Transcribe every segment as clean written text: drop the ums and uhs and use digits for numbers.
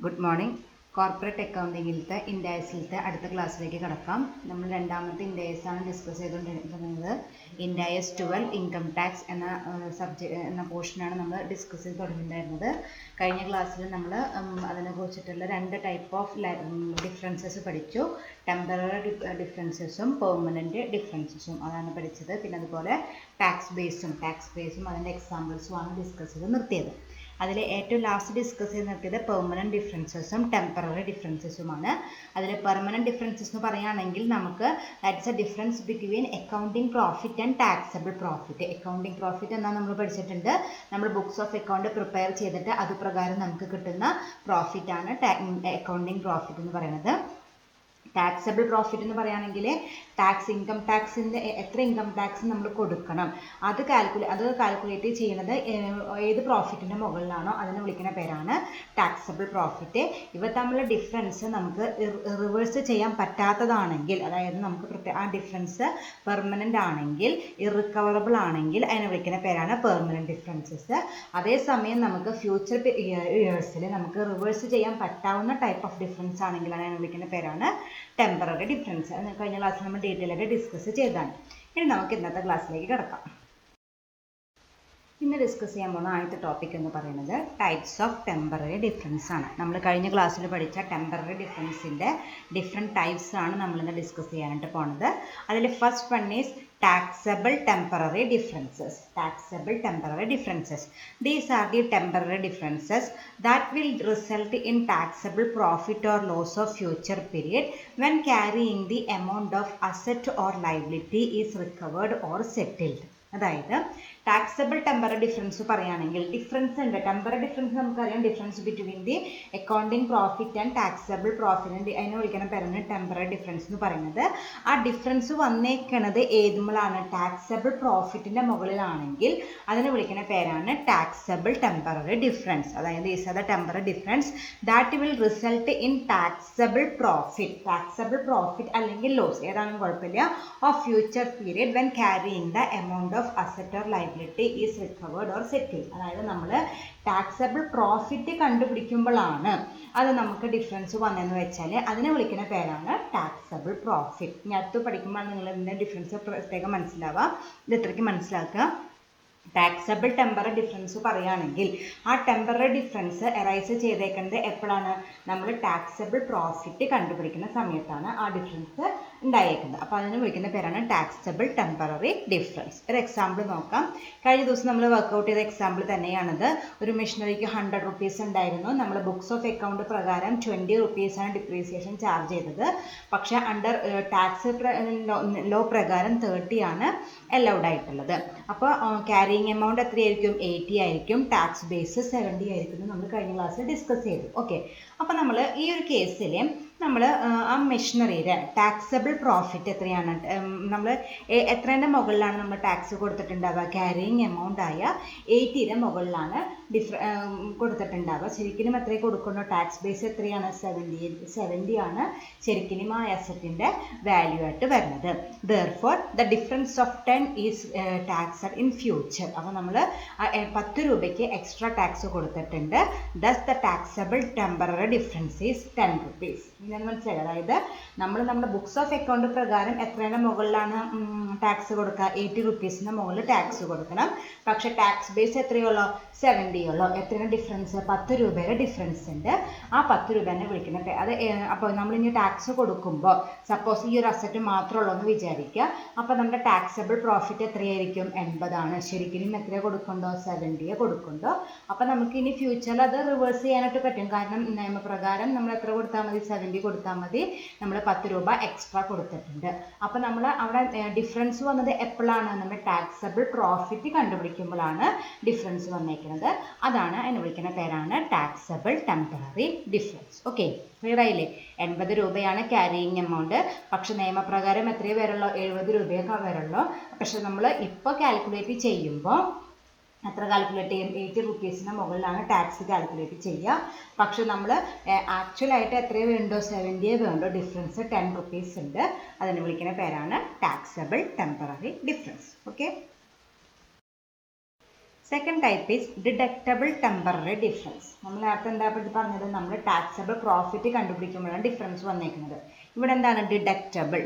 Good morning. Corporate അക്കൗണ്ടിങ്ങിലത്തെ ഇൻഡയസിലത്തെ അടുത്ത ക്ലാസ്സിലേക്ക് കടക്കാം. നമ്മൾ രണ്ടാമത്തെ ഇൻഡയസാണ് ഡിസ്കസ് ചെയ്തുകൊണ്ടിരിക്കുന്നത്. ഇൻഡയസ് 12 ഇൻകം ടാക്സ് എന്ന പോർഷനാണ് നമ്മൾ ഡിസ്കസ് ചെയ്ത് തുടങ്ങിയിട്ടുണ്ടായിരുന്നത്. കഴിഞ്ഞ ക്ലാസ്സിൽ നമ്മൾ അതിനെക്കുറിച്ചിട്ടുള്ള രണ്ട് ടൈപ്പ് ഓഫ് ഡിഫറൻസസ് പഠിച്ചു. ടെമ്പററി ഡിഫറൻസസും പെർമനൻറ്റ് ഡിഫറൻസസും അതാണ് പഠിച്ചത്. പിന്നെ അതുപോലെ ടാക്സ് ബേസും അതിൻ്റെ എക്സാമ്പിൾസുമാണ് ഡിസ്കസ് ചെയ്ത് നിർത്തിയത്. അതിൽ ഏറ്റവും ലാസ്റ്റ് ഡിസ്കസ് ചെയ്ത് നിർത്തിയത് പെർമനൻറ്റ് ഡിഫറൻസസും ടെമ്പററി ഡിഫറൻസസുമാണ്. അതിൽ പെർമനൻറ്റ് ഡിഫറൻസസ് എന്ന് പറയുകയാണെങ്കിൽ നമുക്ക് that's A difference between accounting profit and taxable profit. Accounting profit എന്നാൽ നമ്മൾ പഠിച്ചിട്ടുണ്ട്. നമ്മൾ ബുക്സ് ഓഫ് അക്കൗണ്ട് പ്രിപ്പയർ ചെയ്തിട്ട് അതുപ്രകാരം നമുക്ക് കിട്ടുന്ന പ്രോഫിറ്റാണ് അക്കൗണ്ടിങ് പ്രോഫിറ്റ് എന്ന് പറയുന്നത്. ടാക്സബിൾ പ്രോഫിറ്റ് എന്ന് പറയുകയാണെങ്കിൽ ഇൻകം ടാക്സിൻ്റെ എത്ര ഇൻകം ടാക്സ് നമ്മൾ കൊടുക്കണം അത് കാൽക്കുലേറ്റ് ചെയ്യുന്നത് ഏത് പ്രോഫിറ്റിൻ്റെ മുകളിലാണോ അതിനെ വിളിക്കുന്ന പേരാണ് ടാക്സബിൾ പ്രോഫിറ്റ്. ഇവ തമ്മിലുള്ള ഡിഫറൻസ് നമുക്ക് റിവേഴ്സ് ചെയ്യാൻ പറ്റാത്തതാണെങ്കിൽ, അതായത് നമുക്ക് ആ ഡിഫറൻസ് പെർമനൻ്റ് ആണെങ്കിൽ, ഇറിക്കവറബിൾ ആണെങ്കിൽ അതിനെ വിളിക്കുന്ന പേരാണ് പെർമനൻറ്റ് ഡിഫറൻസസ്. അതേസമയം നമുക്ക് ഫ്യൂച്ചർ ഇയേഴ്സിൽ നമുക്ക് റിവേഴ്സ് ചെയ്യാൻ പറ്റാവുന്ന ടൈപ്പ് ഓഫ് ഡിഫറൻസ് ആണെങ്കിൽ അതിനെ വിളിക്കുന്ന പേരാണ് ടെമ്പററി ഡിഫറൻസ്. കഴിഞ്ഞ ക്ലാസ്സിൽ നമ്മൾ ഡീറ്റെയിൽ ആയിട്ട് ഡിസ്കസ് ചെയ്തതാണ്. ഇനി നമുക്ക് ഇന്നത്തെ ക്ലാസ്സിലേക്ക് കിടക്കാം. ഇന്ന് ഡിസ്കസ് ചെയ്യാൻ പോകുന്ന ആദ്യത്തെ ടോപ്പിക് എന്ന് പറയുന്നത് ടൈപ്സ് ഓഫ് ടെമ്പററി ഡിഫറൻസ് ആണ്. നമ്മൾ കഴിഞ്ഞ ക്ലാസ്സിൽ പഠിച്ച ടെമ്പററി ഡിഫറൻസിൻ്റെ ഡിഫറെൻറ്റ് ടൈപ്സ് ആണ് നമ്മളിന്ന് ഡിസ്കസ് ചെയ്യാനായിട്ട് പോകുന്നത്. അതിൽ first one is taxable temporary differences. These are the temporary differences that will result in taxable profit or loss of future period when carrying the amount of asset or liability is recovered or settled. അതായത് taxable temporary difference പറയുകയാണെങ്കിൽ difference ഉണ്ട്. Temporary difference നമുക്കറിയാം, difference between the accounting profit and taxable profit അതിനെ വിളിക്കുന്ന പേരാണ് temporary difference എന്ന് പറയുന്നത്. ആ ഡിഫറൻസ് വന്നേക്കണത് ഏതുമ്പോഴാണ് ടാക്സബിൾ പ്രോഫിറ്റിൻ്റെ മുകളിലാണെങ്കിൽ അതിനെ വിളിക്കുന്ന പേരാണ് ടാക്സബിൾ ടെമ്പററി ഡിഫറൻസ്. അതായത് is R the temporary difference that will result in taxable profit അല്ലെങ്കിൽ ലോസ് ഏതാണെന്ന് കുഴപ്പമില്ല of future period when carrying the amount of asset or liability is recovered or settled. അതായത് നമ്മൾ taxable profit കണ്ടുപിടിക്കുമ്പോഴാണ് അത് നമുക്ക് difference വന്നതെന്ന് വെച്ചാൽ അതിനെ വിളിക്കുന്ന പേരാണ് ടാക്സബിൾ പ്രോഫിറ്റ്. ഇനി അടുത്ത് പഠിക്കുമ്പോൾ നിങ്ങൾ ഇതിൻ്റെ ഡിഫറൻസ് പ്രത്യേകം മനസ്സിലാവുക. ഇത് ഇത്രയ്ക്ക് മനസ്സിലാക്കുക. ടാക്സബിൾ ടെമ്പററി ഡിഫറൻസ് പറയുകയാണെങ്കിൽ ആ ടെമ്പററി ഡിഫറൻസ് എറൈസ് ചെയ്തേക്കുന്നത് എപ്പോഴാണ്? നമ്മൾ ടാക്സബിൾ പ്രോഫിറ്റ് കണ്ടുപിടിക്കുന്ന സമയത്താണ് ആ ഡിഫറൻസ് ഉണ്ടായേക്കുന്നത്. അപ്പോൾ അതിന് വിളിക്കുന്ന പേരാണ് ടാക്സബിൾ ടെമ്പററി ഡിഫറൻസ്. ഒരു എക്സാമ്പിൾ നോക്കാം. കഴിഞ്ഞ ദിവസം നമ്മൾ വർക്കൗട്ട് ചെയ്ത എക്സാമ്പിൾ തന്നെയാണിത്. ഒരു മെഷീനറിക്ക് 100 റുപ്പീസ് ഉണ്ടായിരുന്നു. നമ്മൾ ബുക്സ് ഓഫ് അക്കൗണ്ട് പ്രകാരം 20 റുപ്പീസാണ് ഡിപ്രീസിയേഷൻ ചാർജ് ചെയ്തത്. പക്ഷേ അണ്ടർ ടാക്സ് ലോ പ്രകാരം 30 ആണ് അലൗഡ് ആയിട്ടുള്ളത്. അപ്പോൾ ക്യാരിയിങ് എമൗണ്ട് എത്രയായിരിക്കും? 80 ആയിരിക്കും. ടാക്സ് ബേസ് 70 ആയിരിക്കും. നമ്മൾ കഴിഞ്ഞ ക്ലാസ്സിൽ ഡിസ്കസ് ചെയ്തു. ഓക്കെ, അപ്പോൾ നമ്മൾ ഈ ഒരു കേസിൽ നമ്മൾ ആ മെഷീനറിയുടെ ടാക്സബിൾ പ്രോഫിറ്റ് എത്രയാണ്? നമ്മൾ എത്രേൻ്റെ മുകളിലാണ് നമ്മൾ ടാക്സ് കൊടുത്തിട്ടുണ്ടാവുക? ക്യാരിയിങ് എമൗണ്ട് ആയ 80യുടെ മുകളിലാണ് കൊടുത്തിട്ടുണ്ടാവുക. ശരിക്കും എത്ര കൊടുക്കണോ? ടാക്സ് ബേസ് എത്രയാണ്? 70 ആണ് ശരിക്കും ആ അസറ്റിൻ്റെ വാല്യൂ ആയിട്ട് വരുന്നത്. Therefore the difference of 10 is taxed in future. അപ്പോൾ നമ്മൾ 10 രൂപയ്ക്ക് എക്സ്ട്രാ ടാക്സ് കൊടുത്തിട്ടുണ്ട്. Thus the taxable temporary difference is 10 rupees. ഇതെന്ന് മനസ്സിലായി. അതായത് നമ്മൾ നമ്മുടെ ബുക്സ് ഓഫ് അക്കൗണ്ട് പ്രകാരം എത്രയുടെ മുകളിലാണ് ടാക്സ് കൊടുക്കുക? 80 റുപ്പീസിൻ്റെ മുകളിൽ ടാക്സ് കൊടുക്കണം. പക്ഷേ ടാക്സ് ബേസ് എത്രയുള്ളൂ? 70 ഉള്ളൂ. എത്രയാണ് ഡിഫറൻസ്? 10 രൂപയുടെ ഡിഫറൻസ് ഉണ്ട്. ആ 10 രൂപേനെ വിളിക്കുന്ന അത് അപ്പോൾ നമ്മളിനി ടാക്സ് കൊടുക്കുമ്പോൾ സപ്പോസ് ഈ ഒരു അസറ്റ് മാത്രമുള്ളൂ എന്ന് വിചാരിക്കുക. അപ്പോൾ നമ്മുടെ ടാക്സബിൾ പ്രോഫിറ്റ് എത്രയായിരിക്കും? 80 ആണ്. ശരിക്കും എത്ര കൊടുക്കണ്ടോ? 70 കൊടുക്കണ്ടോ. അപ്പോൾ നമുക്ക് ഇനി ഫ്യൂച്ചറിൽ അത് റിവേഴ്സ് ചെയ്യാനായിട്ട് പറ്റും. കാരണം നിയമപ്രകാരം നമ്മൾ എത്ര കൊടുത്താൽ മതി? 70 കൊടുത്താൽ മതി. നമ്മൾ 10 രൂപ എക്സ്ട്രാ കൊടുത്തിട്ടുണ്ട്. അപ്പോൾ നമ്മൾ അവിടെ ഡിഫറൻസ് വന്നത് എപ്പോഴാണ്? നമ്മൾ ടാക്സബിൾ പ്രോഫിറ്റ് കണ്ടുപിടിക്കുമ്പോഴാണ് ഡിഫറൻസ് വന്നേക്കുന്നത്. അതാണ് അതിന് വിളിക്കുന്ന പേരാണ് taxable temporary difference. Okay, clear ആയില്ലേ? 80 രൂപയാണ് ക്യാരിയിങ് എമൗണ്ട്. പക്ഷെ നിയമപ്രകാരം എത്രയേ വരുള്ളൂ? 70 രൂപയൊക്കെ വരുള്ളൂ. പക്ഷെ നമ്മൾ ഇപ്പോൾ കാൽക്കുലേറ്റ് ചെയ്യുമ്പോൾ എത്ര കാൽക്കുലേറ്റ് ചെയ്യും? 80 റുപ്പീസിന് മുകളിലാണ് ടാക്സ് കാൽക്കുലേറ്റ് ചെയ്യുക. പക്ഷെ നമ്മൾ ആക്ച്വലായിട്ട് എത്രയേ വേണ്ടോ? 70 വേണ്ടോ? ഡിഫറൻസ് 10 റുപ്പീസ് ഉണ്ട്. അതിന് വിളിക്കുന്ന പേരാണ് taxable temporary difference. Okay, second type is deductible temporary difference. നമ്മൾ നേരത്തെ എന്താ പറഞ്ഞത്, നമ്മൾ ടാക്സബിൾ പ്രോഫിറ്റ് കണ്ടുപിടിക്കുമ്പോഴാണ് ഡിഫറൻസ് വന്നേക്കുന്നത്. ഇവിടെ എന്താണ് ഡിഡക്റ്റബിൾ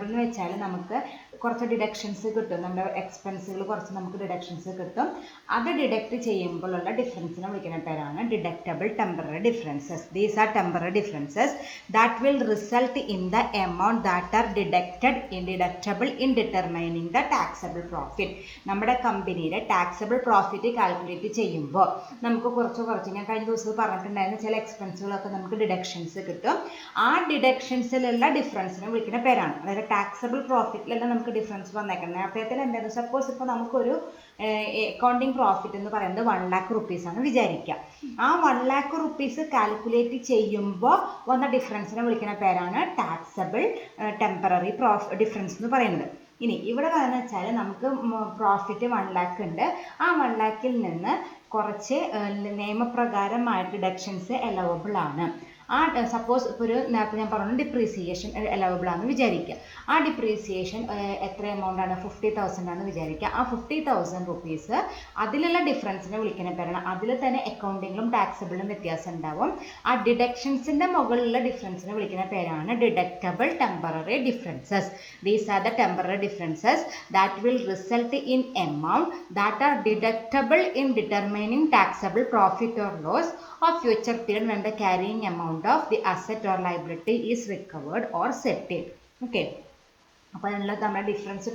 എന്ന് വെച്ചാൽ നമുക്ക് കുറച്ച് ഡിഡക്ഷൻസ് കിട്ടും, നമ്മുടെ എക്സ്പെൻസുകൾ കുറച്ച് നമുക്ക് ഡിഡക്ഷൻസ് കിട്ടും. അത് ഡിഡക്റ്റ് ചെയ്യുമ്പോഴുള്ള ഡിഫറൻസിനെ വിളിക്കുന്ന പേരാണ് deductible temporary differences. These R temporary differences that will result in the amount that are deductible in determining the taxable profit. നമ്മുടെ കമ്പനിയുടെ ടാക്സബിൾ പ്രോഫിറ്റ് കാൽക്കുലേറ്റ് ചെയ്യുമ്പോൾ നമുക്ക് കുറച്ച് ഞാൻ കഴിഞ്ഞ ദിവസം പറഞ്ഞിട്ടുണ്ടായിരുന്ന ചില എക്സ്പെൻസുകളൊക്കെ നമുക്ക് ഡിഡക്ഷൻസ് കിട്ടും. ആ ഡിഡക്ഷൻസിലുള്ള ഡിഫറൻസിനെ വിളിക്കുന്ന പേരാണ്, അതായത് ടാക്സബിൾ പ്രോഫിറ്റിലെല്ലാം നമുക്ക് ഡിഫറൻസ് വന്നേക്കുന്നത്. നേരത്തെ എന്തായിരുന്നു, സപ്പോസ് ഇപ്പോൾ നമുക്കൊരു അക്കൗണ്ടിങ് പ്രോഫിറ്റ് എന്ന് പറയുന്നത് 1 lakh rupees ആണ് വിചാരിക്കുക. ആ 1 lakh rupees കാൽക്കുലേറ്റ് ചെയ്യുമ്പോൾ വന്ന ഡിഫറൻസിനെ വിളിക്കുന്ന പേരാണ് ടാക്സബിൾ ടെമ്പററി ഡിഫറൻസ് എന്ന് പറയുന്നത്. ഇനി ഇവിടെ പറയുന്നത് വെച്ചാൽ നമുക്ക് പ്രോഫിറ്റ് 1 lakh ഉണ്ട്. ആ 1 lakhൽ നിന്ന് കുറച്ച് നിയമപ്രകാരമായിട്ട് ഡിഡക്ഷൻസ് അലവബിൾ ആണ്. ആ സപ്പോസ് ഇപ്പോൾ ഒരു നേരത്തെ ഞാൻ പറഞ്ഞു ഡിപ്രീസിയേഷൻ അലവബിൾ ആണെന്ന് വിചാരിക്കുക. ആ ഡിപ്രീസിയേഷൻ എത്ര എമൗണ്ട് ആണ്, 50,000 ആണെന്ന് വിചാരിക്കുക. ആ 50,000 rupees അതിലുള്ള ഡിഫറൻസിനെ വിളിക്കുന്ന പേരാണ്. അതിൽ തന്നെ അക്കൗണ്ടിങ്ങിലും ടാക്സബിളും വ്യത്യാസം ഉണ്ടാവും. ആ ഡിഡക്ഷൻസിൻ്റെ മുകളിലുള്ള ഡിഫറൻസിനെ വിളിക്കുന്ന പേരാണ് deductible temporary differences. These are the temporary differences that will result in amount that are deductible in determining taxable profit or loss of future period when the carrying amount of the asset or liability is recovered or settled. Okay. അപ്പോൾ നിങ്ങൾ നമ്മുടെ difference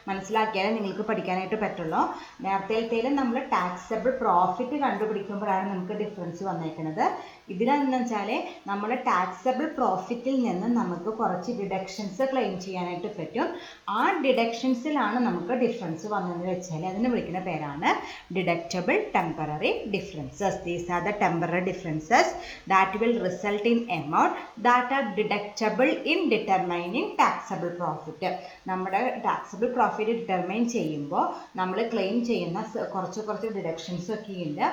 മനസ്സിലാക്കിയാലേ നിങ്ങൾക്ക് പഠിക്കാനായിട്ട് പറ്റുള്ളൂ. നേരത്തേലും നമ്മൾ taxable profit കണ്ടുപിടിക്കുമ്പോഴാണ് നമുക്ക് difference വന്നേക്കുന്നത്. ഇതിലെന്ന് വെച്ചാൽ നമ്മൾ ടാക്സബിൾ പ്രോഫിറ്റിൽ നിന്ന് നമുക്ക് കുറച്ച് ഡിഡക്ഷൻസ് ക്ലെയിം ചെയ്യാനായിട്ട് പറ്റും. ആ ഡിഡക്ഷൻസിലാണ് നമുക്ക് ഡിഫറൻസ് വന്നതെന്ന് വെച്ചാൽ അതിനെ വിളിക്കുന്ന പേരാണ് deductible temporary differences. These are the temporary differences that will result in amount that are deductible in determining taxable profit. നമ്മുടെ ടാക്സബിൾ പ്രോഫിറ്റ് ഡിറ്റർമൈൻ ചെയ്യുമ്പോൾ നമ്മൾ ക്ലെയിം ചെയ്യുന്ന കുറച്ച് ഡിഡക്ഷൻസ് ഒക്കെ ഉണ്ട്.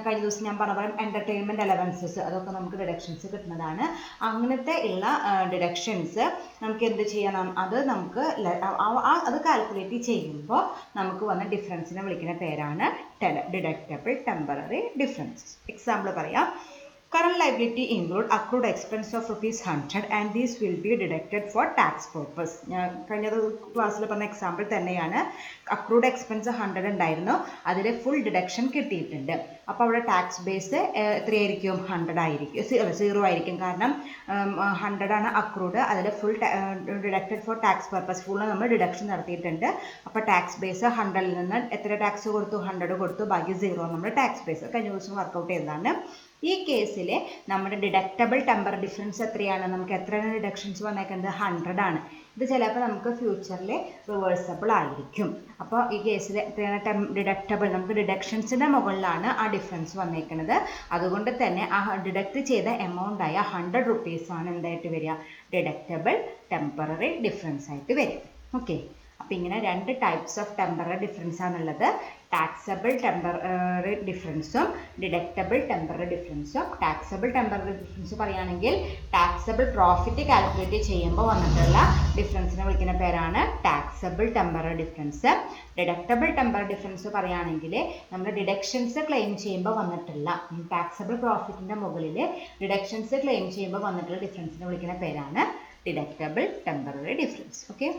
കഴിഞ്ഞ ദിവസം ഞാൻ പറഞ്ഞ പോലെ എൻ്റർടൈൻമെൻറ്റ് അലവൻസസ് അതൊക്കെ നമുക്ക് ഡിഡക്ഷൻസ് കിട്ടുന്നതാണ്. അങ്ങനത്തെ ഉള്ള ഡിഡക്ഷൻസ് നമുക്ക് എന്ത് ചെയ്യണം, അത് നമുക്ക് അത് കാൽക്കുലേറ്റ് ചെയ്യുമ്പോൾ നമുക്ക് വന്ന ഡിഫറൻസിനെ വിളിക്കുന്ന പേരാണ് ഡിഡക്റ്റബിൾ ടെമ്പററി ഡിഫറൻസസ്. എക്സാമ്പിൾ പറയാം. Current liability include accrued expense of ₹100 and these will be deducted for tax purpose. ഞാൻ കഴിഞ്ഞ ക്ലാസ്സിൽ പറഞ്ഞ എക്സാമ്പിൾ തന്നെയാണ്. അക്രൂഡ് എക്സ്പെൻസ് 100 ഉണ്ടായിരുന്നു, അതിൽ ഫുൾ ഡിഡക്ഷൻ കിട്ടിയിട്ടുണ്ട്. അപ്പോൾ അവിടെ ടാക്സ് ബേസ് എത്രയായിരിക്കും, 100 ആയിരിക്കും, 0 ആയിരിക്കും. കാരണം 100 ആണ് അക്രൂഡ്, അതിൽ full deducted four tax purpose full നമ്മൾ ഡിഡക്ഷൻ നടത്തിയിട്ടുണ്ട്. അപ്പോൾ ടാക്സ് ബേസ് 100ൽ നിന്ന് എത്ര ടാക്സ് കൊടുത്തു, 100 കൊടുത്തു, ബാക്കി 0 നമ്മൾ ടാക്സ് ബേസ് കഴിഞ്ഞ ദിവസം വർക്കൗട്ട് ചെയ്തതാണ്. ഈ കേസിൽ നമ്മുടെ ഡിഡക്റ്റബിൾ ടെമ്പററി ഡിഫറൻസ് എത്രയാണ്, നമുക്ക് എത്രയാണ് ഡിഡക്ഷൻസ് വന്നേക്കുന്നത്, 100 ആണ്. ഇത് ചിലപ്പോൾ നമുക്ക് ഫ്യൂച്ചറിൽ റിവേഴ്സബിൾ ആയിരിക്കും. അപ്പോൾ ഈ കേസിൽ എത്രയാണ് ഡിഡക്റ്റബിൾ, നമുക്ക് ഡിഡക്ഷൻസിൻ്റെ മുകളിലാണ് ആ ഡിഫറൻസ് വന്നേക്കുന്നത്. അതുകൊണ്ട് തന്നെ ആ ഡിഡക്റ്റ് ചെയ്ത എമൗണ്ടായ 100 rupees ആണ് എന്തായിട്ട് വരിക, ഡിഡക്റ്റബിൾ ടെമ്പററി ഡിഫറൻസ് ആയിട്ട് വരും. ഓക്കെ. അപ്പോൾ ഇങ്ങനെ 2 ടൈപ്സ് ഓഫ് ടെമ്പററി ഡിഫറൻസ് ആണുള്ളത്. ടാക്സബിൾ ടെമ്പററി ഡിഫറൻസും ഡിഡക്റ്റബിൾ ടെമ്പററി ഡിഫറൻസും. ടാക്സബിൾ ടെമ്പററി ഡിഫറൻസ് പറയുകയാണെങ്കിൽ ടാക്സബിൾ പ്രോഫിറ്റ് കാൽക്കുലേറ്റ് ചെയ്യുമ്പോൾ വന്നിട്ടുള്ള ഡിഫറൻസിനെ വിളിക്കുന്ന പേരാണ് taxable temporary difference. Deductible temporary difference പറയുകയാണെങ്കിൽ നമ്മൾ ഡിഡക്ഷൻസ് ക്ലെയിം ചെയ്യുമ്പോൾ വന്നിട്ടുള്ള ടാക്സബിൾ പ്രോഫിറ്റിൻ്റെ മുകളിൽ ഡിഡക്ഷൻസ് ക്ലെയിം ചെയ്യുമ്പോൾ വന്നിട്ടുള്ള ഡിഫറൻസിനെ വിളിക്കുന്ന പേരാണ് ഡിഡക്റ്റബിൾ ടെമ്പററി ഡിഫറൻസ്. ഓക്കെ.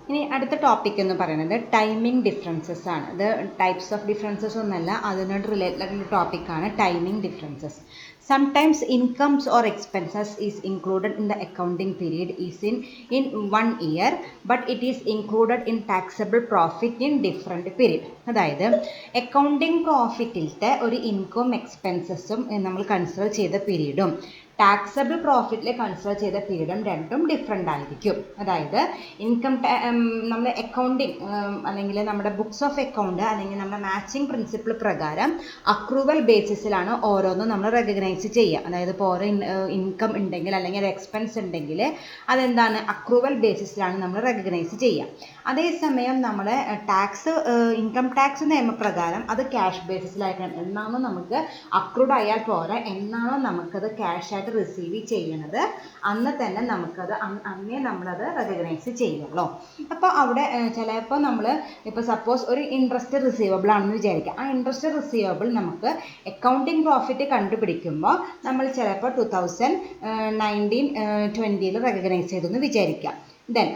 ഇനി അടുത്ത ടോപ്പിക് എന്ന് പറയുന്നത് ടൈമിംഗ് ഡിഫറൻസസ് ആണ്. ഇത് ടൈപ്സ് ഓഫ് ഡിഫറൻസസ് ഒന്നല്ല, അതിനോട് റിലേറ്റഡ് ആയിട്ടുള്ള ടോപ്പിക്കാണ് timing differences. Sometimes incomes or expenses is included in the accounting period is in 1 year, but it is included in taxable profit in different period. അതായത് accounting പ്രോഫിറ്റിലത്തെ ഒരു income എക്സ്പെൻസസും നമ്മൾ consider ചെയ്ത പീരീഡും taxable പ്രോഫിറ്റിൽ consider ചെയ്ത പീരീഡും രണ്ടും different ആയിരിക്കും. അതായത് income നമ്മൾ accounting അല്ലെങ്കിൽ നമ്മുടെ ബുക്സ് ഓഫ് അക്കൗണ്ട് അല്ലെങ്കിൽ നമ്മുടെ മാച്ചിങ് പ്രിൻസിപ്പിൾ പ്രകാരം അക്രൂവൽ ബേസിസിലാണ് ഓരോന്നും നമ്മൾ റെക്കഗ്നൈസ് ചെയ്യുക. അതായത് ഇപ്പോൾ ഓരോ ഇൻകം ഉണ്ടെങ്കിൽ അല്ലെങ്കിൽ ഒരു എക്സ്പെൻസ് ഉണ്ടെങ്കിൽ അതെന്താണ്, അക്രൂവൽ ബേസിസിലാണ് നമ്മൾ റെക്കഗ്നൈസ് ചെയ്യുക. അതേസമയം നമ്മൾ ടാക്സ് ഇൻകം ടാക്സ് നിയമപ്രകാരം അത് ക്യാഷ് ബേസിസിലായിരിക്കണം. എന്നാണോ നമുക്ക് അക്രൂഡ് ആയാൽ പോരാ, എന്നാണോ നമുക്കത് ക്യാഷ് ആയിട്ട് അത് റിസീവ് ചെയ്യണത് അന്ന് തന്നെ നമുക്കത് അന്നേ നമ്മളത് റെക്കഗ്നൈസ് ചെയ്യുള്ളൂ. അപ്പോൾ അവിടെ ചിലപ്പോൾ നമ്മൾ ഇപ്പോൾ സപ്പോസ് ഒരു ഇൻട്രസ്റ്റ് റിസീവബിൾ ആണെന്ന് വിചാരിക്കുക. ആ ഇൻട്രസ്റ്റ് റിസീവബിൾ നമുക്ക് അക്കൗണ്ടിങ് പ്രോഫിറ്റ് കണ്ടുപിടിക്കുമ്പോൾ നമ്മൾ ചിലപ്പോൾ 2019-20 റെക്കഗ്നൈസ് ചെയ്തെന്ന് വിചാരിക്കാം. ദെൻ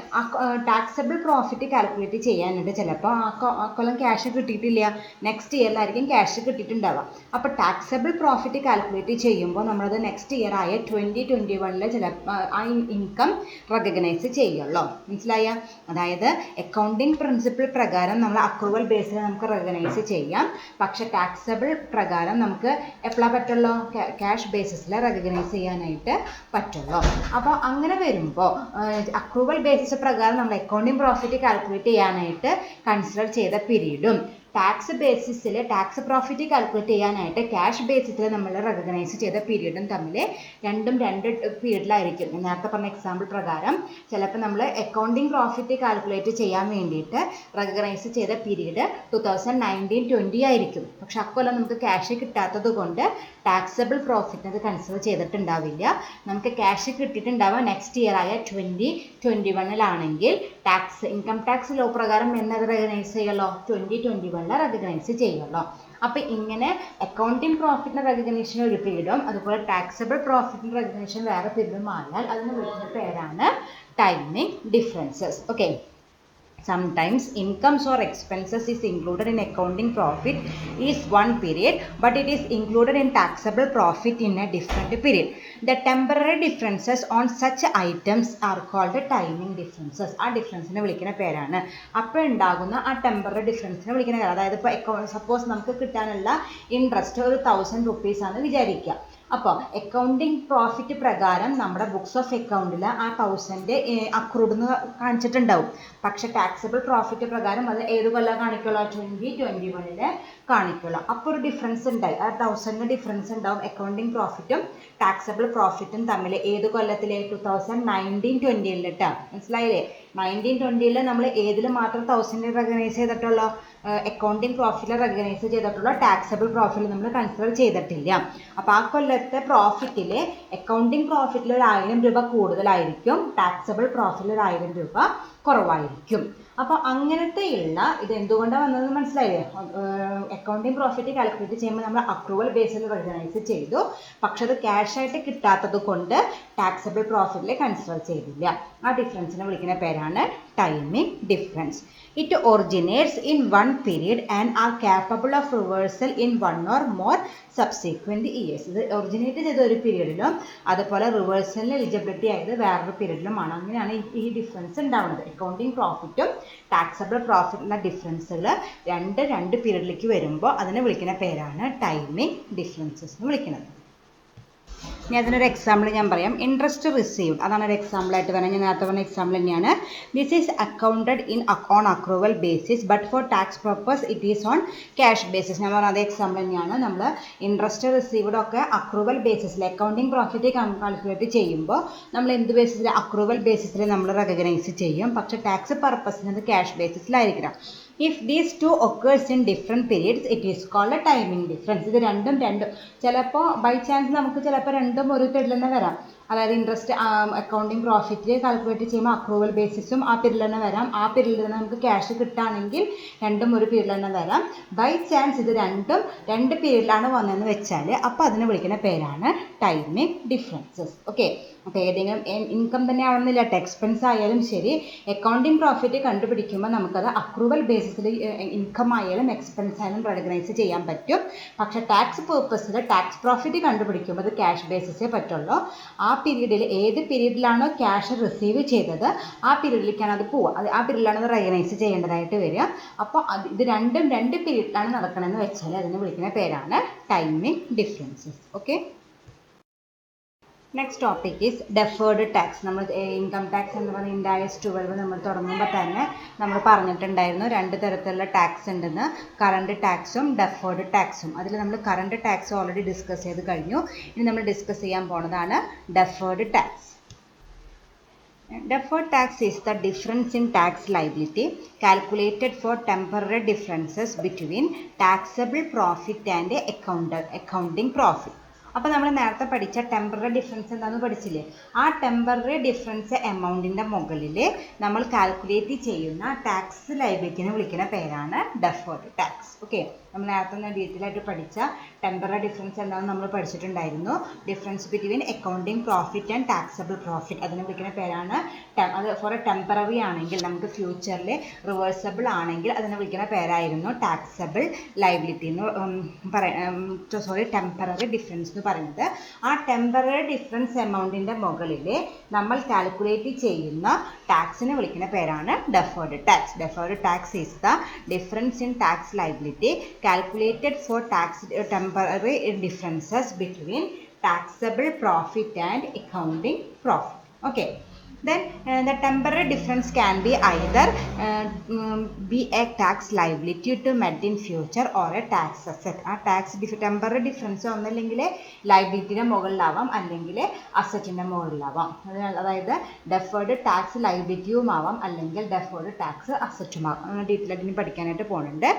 ടാക്സബിൾ പ്രോഫിറ്റ് കാൽക്കുലേറ്റ് ചെയ്യാനായിട്ട് ചിലപ്പോൾ ആ കൊല്ലം ക്യാഷ് കിട്ടിയിട്ടില്ല, നെക്സ്റ്റ് ഇയറിലായിരിക്കും ക്യാഷ് കിട്ടിയിട്ടുണ്ടാവുക. അപ്പോൾ ടാക്സബിൾ പ്രോഫിറ്റ് കാൽക്കുലേറ്റ് ചെയ്യുമ്പോൾ നമ്മളത് നെക്സ്റ്റ് ഇയർ ആയ 2021 ചിലപ്പോൾ ആ ഇൻകം റെക്കഗ്നൈസ് ചെയ്യുള്ളൂ. മനസ്സിലായ? അതായത് അക്കൗണ്ടിങ് പ്രിൻസിപ്പിൾ പ്രകാരം നമ്മൾ അക്രൂവൽ ബേസിൽ നമുക്ക് റെക്കഗ്നൈസ് ചെയ്യാം. പക്ഷേ ടാക്സബിൾ പ്രകാരം നമുക്ക് എപ്പോഴാണ് പറ്റുള്ളൂ? ക്യാഷ് ബേസിസിൽ റെക്കഗ്നൈസ് ചെയ്യാനായിട്ട് പറ്റുള്ളൂ. അപ്പോൾ അങ്ങനെ വരുമ്പോൾ അക്രൂവൽ ബേസിസ് പ്രകാരം നമ്മൾ അക്കൗണ്ടിങ് പ്രോഫിറ്റ് കാൽക്കുലേറ്റ് ചെയ്യാനായിട്ട് കൺസിഡർ ചെയ്ത പീരീഡും ടാക്സ് ബേസിസിൽ ടാക്സ് പ്രോഫിറ്റ് കാൽക്കുലേറ്റ് ചെയ്യാനായിട്ട് ക്യാഷ് ബേസിസിൽ നമ്മൾ റെക്കഗ്നൈസ് ചെയ്ത പീരീഡും തമ്മിൽ രണ്ട് പീരീഡിലായിരിക്കും. നേരത്തെ പറഞ്ഞ എക്സാമ്പിൾ പ്രകാരം ചിലപ്പോൾ നമ്മൾ അക്കൗണ്ടിങ് പ്രോഫിറ്റ് കാൽക്കുലേറ്റ് ചെയ്യാൻ വേണ്ടിയിട്ട് റെക്കഗ്നൈസ് ചെയ്ത പീരീഡ് 2019-20 ആയിരിക്കും. പക്ഷെ അക്കൊല്ലം നമുക്ക് ക്യാഷ് കിട്ടാത്തത് കൊണ്ട് ടാക്സബിൾ പ്രോഫിറ്റ് അത് കൺസിഡർ ചെയ്തിട്ടുണ്ടാവില്ല. നമുക്ക് ക്യാഷ് കിട്ടിയിട്ടുണ്ടാവുക നെക്സ്റ്റ് ഇയർ ആയ 2021 ഇൻകം ടാക്സ് ലോ പ്രകാരം എന്നത് റെക്കഗ്നൈസ് ചെയ്യുള്ളൂ? 2021 റെക്കഗ്നൈസ് ചെയ്യുള്ളൂ. അപ്പോൾ ഇങ്ങനെ അക്കൗണ്ടിങ് പ്രോഫിറ്റിൻ്റെ റെക്കഗ്നേഷൻ ഒരു പീരീഡും അതുപോലെ ടാക്സബിൾ പ്രോഫിറ്റിൻ്റെ റെക്കഗ്നേഷൻ വേറെ പീരീഡും ആയാൽ അതിന് വിളിക്കുന്ന പേരാണ് timing differences. Okay. Sometimes incomes or expenses is included in accounting profit is one period, but it is included in taxable profit in a different period. The temporary differences on such items are called timing differences. ആ ഡിഫറൻസിനെ വിളിക്കുന്ന പേരാണ്. അപ്പോൾ ഉണ്ടാകുന്ന ആ temporary ഡിഫറൻസിനെ വിളിക്കുന്ന പേര്. അതായത് ഇപ്പോൾ സപ്പോസ് നമുക്ക് കിട്ടാനുള്ള ഇൻട്രസ്റ്റ് ഒരു 1000 rupees ആണെന്ന് വിചാരിക്കുക. അപ്പോൾ അക്കൗണ്ടിങ് പ്രോഫിറ്റ് പ്രകാരം നമ്മുടെ ബുക്സ് ഓഫ് അക്കൗണ്ടിൽ ആ 1000 അക്രൂഡ് എന്ന് കാണിച്ചിട്ടുണ്ടാവും. പക്ഷെ ടാക്സബിൾ പ്രോഫിറ്റ് പ്രകാരം അത് ഏത് കൊല്ലം കാണിക്കുള്ളൂ? 2021 കാണിക്കുള്ളൂ. അപ്പോൾ ഒരു ഡിഫറൻസ് ഉണ്ടായി. ആ 1000 ഡിഫറൻസ് ഉണ്ടാവും അക്കൗണ്ടിങ് പ്രോഫിറ്റും ടാക്സബിൾ പ്രോഫിറ്റും തമ്മിൽ. ഏത് കൊല്ലത്തിലെ? 2019-20 കേട്ടോ. മനസ്സിലായില്ലേ? 19-20 നമ്മൾ ഏതിൽ മാത്രം 1000 റെക്കഗ്നൈസ് ചെയ്തിട്ടുള്ളൂ? അക്കൗണ്ടിങ് പ്രോഫിറ്റിൽ റെക്കഗ്നൈസ് ചെയ്തിട്ടുള്ള ടാക്സബിൾ പ്രോഫിറ്റ് നമ്മൾ കൺസിഡർ ചെയ്തിട്ടില്ല. അപ്പോൾ ആ കൊല്ലത്തെ പ്രോഫിറ്റിൽ അക്കൗണ്ടിങ് പ്രോഫിറ്റിൽ 1000 രൂപ കൂടുതലായിരിക്കും, ടാക്സബിൾ പ്രോഫിറ്റിൽ 1000 രൂപ കുറവായിരിക്കും. അപ്പോൾ അങ്ങനത്തെയുള്ള ഇത് എന്തുകൊണ്ടാണ് വന്നതെന്ന് മനസ്സിലായില്ലേ? അക്കൗണ്ടിങ് പ്രോഫിറ്റ് കാൽക്കുലേറ്റ് ചെയ്യുമ്പോൾ നമ്മൾ അക്രൂവൽ ബേസിൽ റെക്കഗ്നൈസ് ചെയ്തു, പക്ഷെ അത് ക്യാഷ് ആയിട്ട് കിട്ടാത്തത് കൊണ്ട് ടാക്സബിൾ പ്രോഫിറ്റിൽ കൺസിഡർ ചെയ്തില്ല. ആ ഡിഫറൻസിനെ വിളിക്കുന്ന പേരാണ് timing difference. It originates in one period and are capable of reversal in one or more subsequent years. ഇത് ഒറിജിനേറ്റ് ചെയ്ത ഒരു പീരീഡിലും അതുപോലെ റിവേഴ്സലിന് എലിജിബിലിറ്റി ആയത് വേറൊരു പീരീഡിലുമാണ്. അങ്ങനെയാണ് ഈ ഡിഫറൻസ് ഉണ്ടാവുന്നത്. അക്കൗണ്ടിങ് പ്രോഫിറ്റും ടാക്സബിൾ പ്രോഫിറ്റുള്ള ഡിഫറൻസുകൾ രണ്ട് പീരീഡിലേക്ക് വരുമ്പോൾ അതിനെ വിളിക്കുന്ന പേരാണ് ടൈമിംഗ് ഡിഫറൻസസ് എന്ന് വിളിക്കുന്നത്. ഇനി അതിനൊരു എക്സാമ്പിൾ ഞാൻ പറയാം. ഇൻട്രസ്റ്റ് റിസീവ്ഡ്, അതാണ് ഒരു എക്സാമ്പിളായിട്ട് പറയുന്നത്. ഞാൻ നേരത്തെ പറഞ്ഞ എക്സാമ്പിൾ തന്നെയാണ്. This is accounted on accrual basis but for tax purpose it is on cash basis. ഞാൻ പറഞ്ഞ അതേ എക്സാമ്പിൾ തന്നെയാണ്. നമ്മൾ ഇൻട്രസ്റ്റ് റിസീവ്ഡ് ഒക്കെ അക്രൂവൽ ബേസിസിൽ അക്കൗണ്ടിങ് പ്രോഫിറ്റ് കാൽക്കുലേറ്റ് ചെയ്യുമ്പോൾ നമ്മൾ എന്ത് ബേസിസിൽ? അക്രൂവൽ ബേസിസിൽ നമ്മൾ റെക്കഗ്നൈസ് ചെയ്യും. പക്ഷേ ടാക്സ് പർപ്പസിന് അത് cash ബേസിസിലായിരിക്കണം. If these two occurs in different periods, it is called a timing difference. ഇത് രണ്ടും ചിലപ്പോൾ ബൈ ചാൻസ് നമുക്ക് ചിലപ്പോൾ രണ്ടും ഒരു പീരീഡിൽ തന്നെ വരാം. അതായത് ഇൻട്രസ്റ്റ് അക്കൗണ്ടിങ് പ്രോഫിറ്റ് കാൽക്കുലേറ്റ് ചെയ്യുമ്പോൾ അക്രൂവൽ ബേസിസും ആ പീരീഡിൽ തന്നെ വരാം. ആ പീരീഡിൽ തന്നെ നമുക്ക് ക്യാഷ് കിട്ടുകയാണെങ്കിൽ രണ്ടും ഒരു പീരീഡിൽ തന്നെ വരാം. ബൈ ചാൻസ് ഇത് രണ്ട് പീരീഡിലാണ് വന്നതെന്ന് വെച്ചാൽ അപ്പോൾ അതിനെ വിളിക്കുന്ന പേരാണ് ടൈമിംഗ് ഡിഫറൻസസ്. ഓക്കെ. അപ്പോൾ ഏതെങ്കിലും ഇൻകം തന്നെ ആവണമെന്നില്ല, എക്സ്പെൻസ് ആയാലും ശരി, അക്കൗണ്ടിങ് പ്രോഫിറ്റ് കണ്ടുപിടിക്കുമ്പോൾ നമുക്കത് അക്രൂവൽ ബേസിസിൽ ഇൻകം ആയാലും എക്സ്പെൻസ് ആയാലും റെക്കഗ്നൈസ് ചെയ്യാൻ പറ്റും. പക്ഷേ ടാക്സ് പേർപ്പസിൽ ടാക്സ് പ്രോഫിറ്റ് കണ്ടുപിടിക്കുമ്പോൾ അത് ക്യാഷ് ബേസിസേ പറ്റുള്ളൂ. ആ പീരീഡിൽ ഏത് പീരീഡിലാണോ ക്യാഷ് റിസീവ് ചെയ്തത് ആ പീരീഡിലേക്കാണ് അത് പോവുക. ആ പീരീഡിലാണ് അത് റെക്കഗ്നൈസ് ചെയ്യേണ്ടതായിട്ട് വരിക. അപ്പോൾ ഇത് രണ്ട് പീരീഡിലാണ് നടക്കണമെന്ന് വെച്ചാൽ അതിനെ വിളിക്കുന്ന പേരാണ് timing differences. Okay. Next topic is deferred tax. നമ്മൾ ഇൻകം ടാക്സ് എന്ന് പറഞ്ഞാൽ ഇൻഡയസ് 12 നമ്മൾ തുടങ്ങുമ്പോൾ തന്നെ നമ്മൾ പറഞ്ഞിട്ടുണ്ടായിരുന്നു 2 തരത്തിലുള്ള ടാക്സ് ഉണ്ടെന്ന്, കറണ്ട് ടാക്സും ഡെഫേർഡ് ടാക്സും. അതിൽ നമ്മൾ കറണ്ട് ടാക്സ് ഓൾറെഡി ഡിസ്കസ് ചെയ്ത് കഴിഞ്ഞു. ഇനി നമ്മൾ ഡിസ്കസ് ചെയ്യാൻ പോകുന്നതാണ് deferred tax. Deferred tax is the difference in tax liability calculated for temporary differences between taxable profit and accounting profit. അപ്പോൾ നമ്മൾ നേരത്തെ പഠിച്ച ടെമ്പററി ഡിഫറൻസ് എന്താണെന്ന് പഠിച്ചില്ലേ? ആ ടെമ്പററി ഡിഫറൻസ് എമൗണ്ടിൻ്റെ മുകളിൽ നമ്മൾ കാൽക്കുലേറ്റ് ചെയ്യുന്ന ടാക്സ് ലയബിലിറ്റിനെ വിളിക്കുന്ന പേരാണ് ഡെഫേർഡ് ടാക്സ്. ഓക്കെ, നമ്മൾ നേരത്തെ ഡീറ്റെയിൽ ആയിട്ട് പഠിച്ച ടെമ്പററി ഡിഫറൻസ് എന്താണെന്ന് നമ്മൾ പഠിച്ചിട്ടുണ്ടായിരുന്നു. Difference between accounting profit and taxable profit, അതിനെ വിളിക്കുന്ന പേരാണ് അത് ഫോർ എ ടെമ്പററി ആണെങ്കിൽ, നമുക്ക് ഫ്യൂച്ചറിൽ റിവേഴ്സബിൾ ആണെങ്കിൽ അതിനെ വിളിക്കുന്ന പേരായിരുന്നു ടാക്സബിൾ ലയബിലിറ്റി എന്ന് സോറി ടെമ്പററി ഡിഫറൻസ് എന്ന് പറയുന്നത്. ആ ടെമ്പററി ഡിഫറൻസ് എമൗണ്ടിൻ്റെ മുകളിൽ നമ്മൾ കാൽക്കുലേറ്റ് ചെയ്യുന്ന ടാക്സിനെ വിളിക്കുന്ന പേരാണ് deferred tax. Deferred tax is the difference in tax liability calculated four tax temporary differences between taxable profit and accounting profit. Okay, then the temporary difference can be either be a tax liability to met in future or a tax asset. ആ tax temporary difference ഒന്നല്ലെങ്കിൽ ലയബിലിറ്റിയുടെ മുകളിലാവാം അല്ലെങ്കിൽ അസറ്റിൻ്റെ മുകളിലാവാം. അതായത് deferred tax ലയബിലിറ്റിയും ആവാം അല്ലെങ്കിൽ deferred tax അസറ്റും ആവാം. നമ്മൾ detail ആയിട്ട് പഠിക്കാനായിട്ട് പോകുന്നുണ്ട്.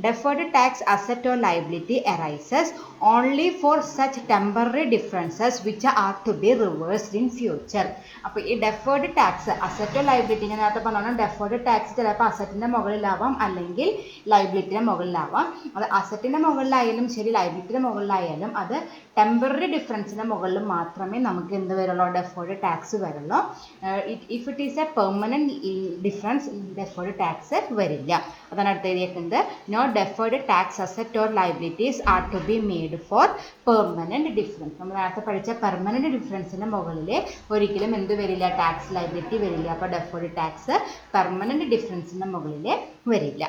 Deferred tax asset or liability arises only for such temporary differences which are to be reversed in future. അപ്പോൾ ഈ ഡെഫേർഡ് ടാക്സ് അസറ്റ് ലയബിലിറ്റി, ഞാൻ നേരത്തെ പറഞ്ഞാൽ ഡെഫേർഡ് ടാക്സ് ചിലപ്പോൾ അസറ്റിൻ്റെ മുകളിലാവാം അല്ലെങ്കിൽ ലയബിലിറ്റിയുടെ മുകളിലാവാം. അത് അസറ്റിൻ്റെ മുകളിലായാലും ശരി ലയബിലിറ്റിയുടെ മുകളിലായാലും അത് ടെമ്പററി ഡിഫറൻസിൻ്റെ മുകളിൽ മാത്രമേ നമുക്ക് എന്ത് വരുള്ളൂ, ഡെഫേർഡ് ടാക്സ് വരുള്ളൂ. If it is a permanent difference deferred tax വരില്ല. അതാണ് അടുത്ത് എഴുതിയേക്കുന്നത്. No deferred tax asset or liabilities are to be made for permanent difference. നമ്മൾ നേരത്തെ പഠിച്ച പെർമനൻറ്റ് ഡിഫറൻസിൻ്റെ മുകളിൽ ഒരിക്കലും എന്ത് വരില്ല, ടാക്സ് ലയബിലിറ്റി വരില്ല. അപ്പോൾ ഡെഫേർഡ് ടാക്സ് പെർമനൻറ്റ് ഡിഫറൻസിൻ്റെ മുകളിൽ വരില്ല.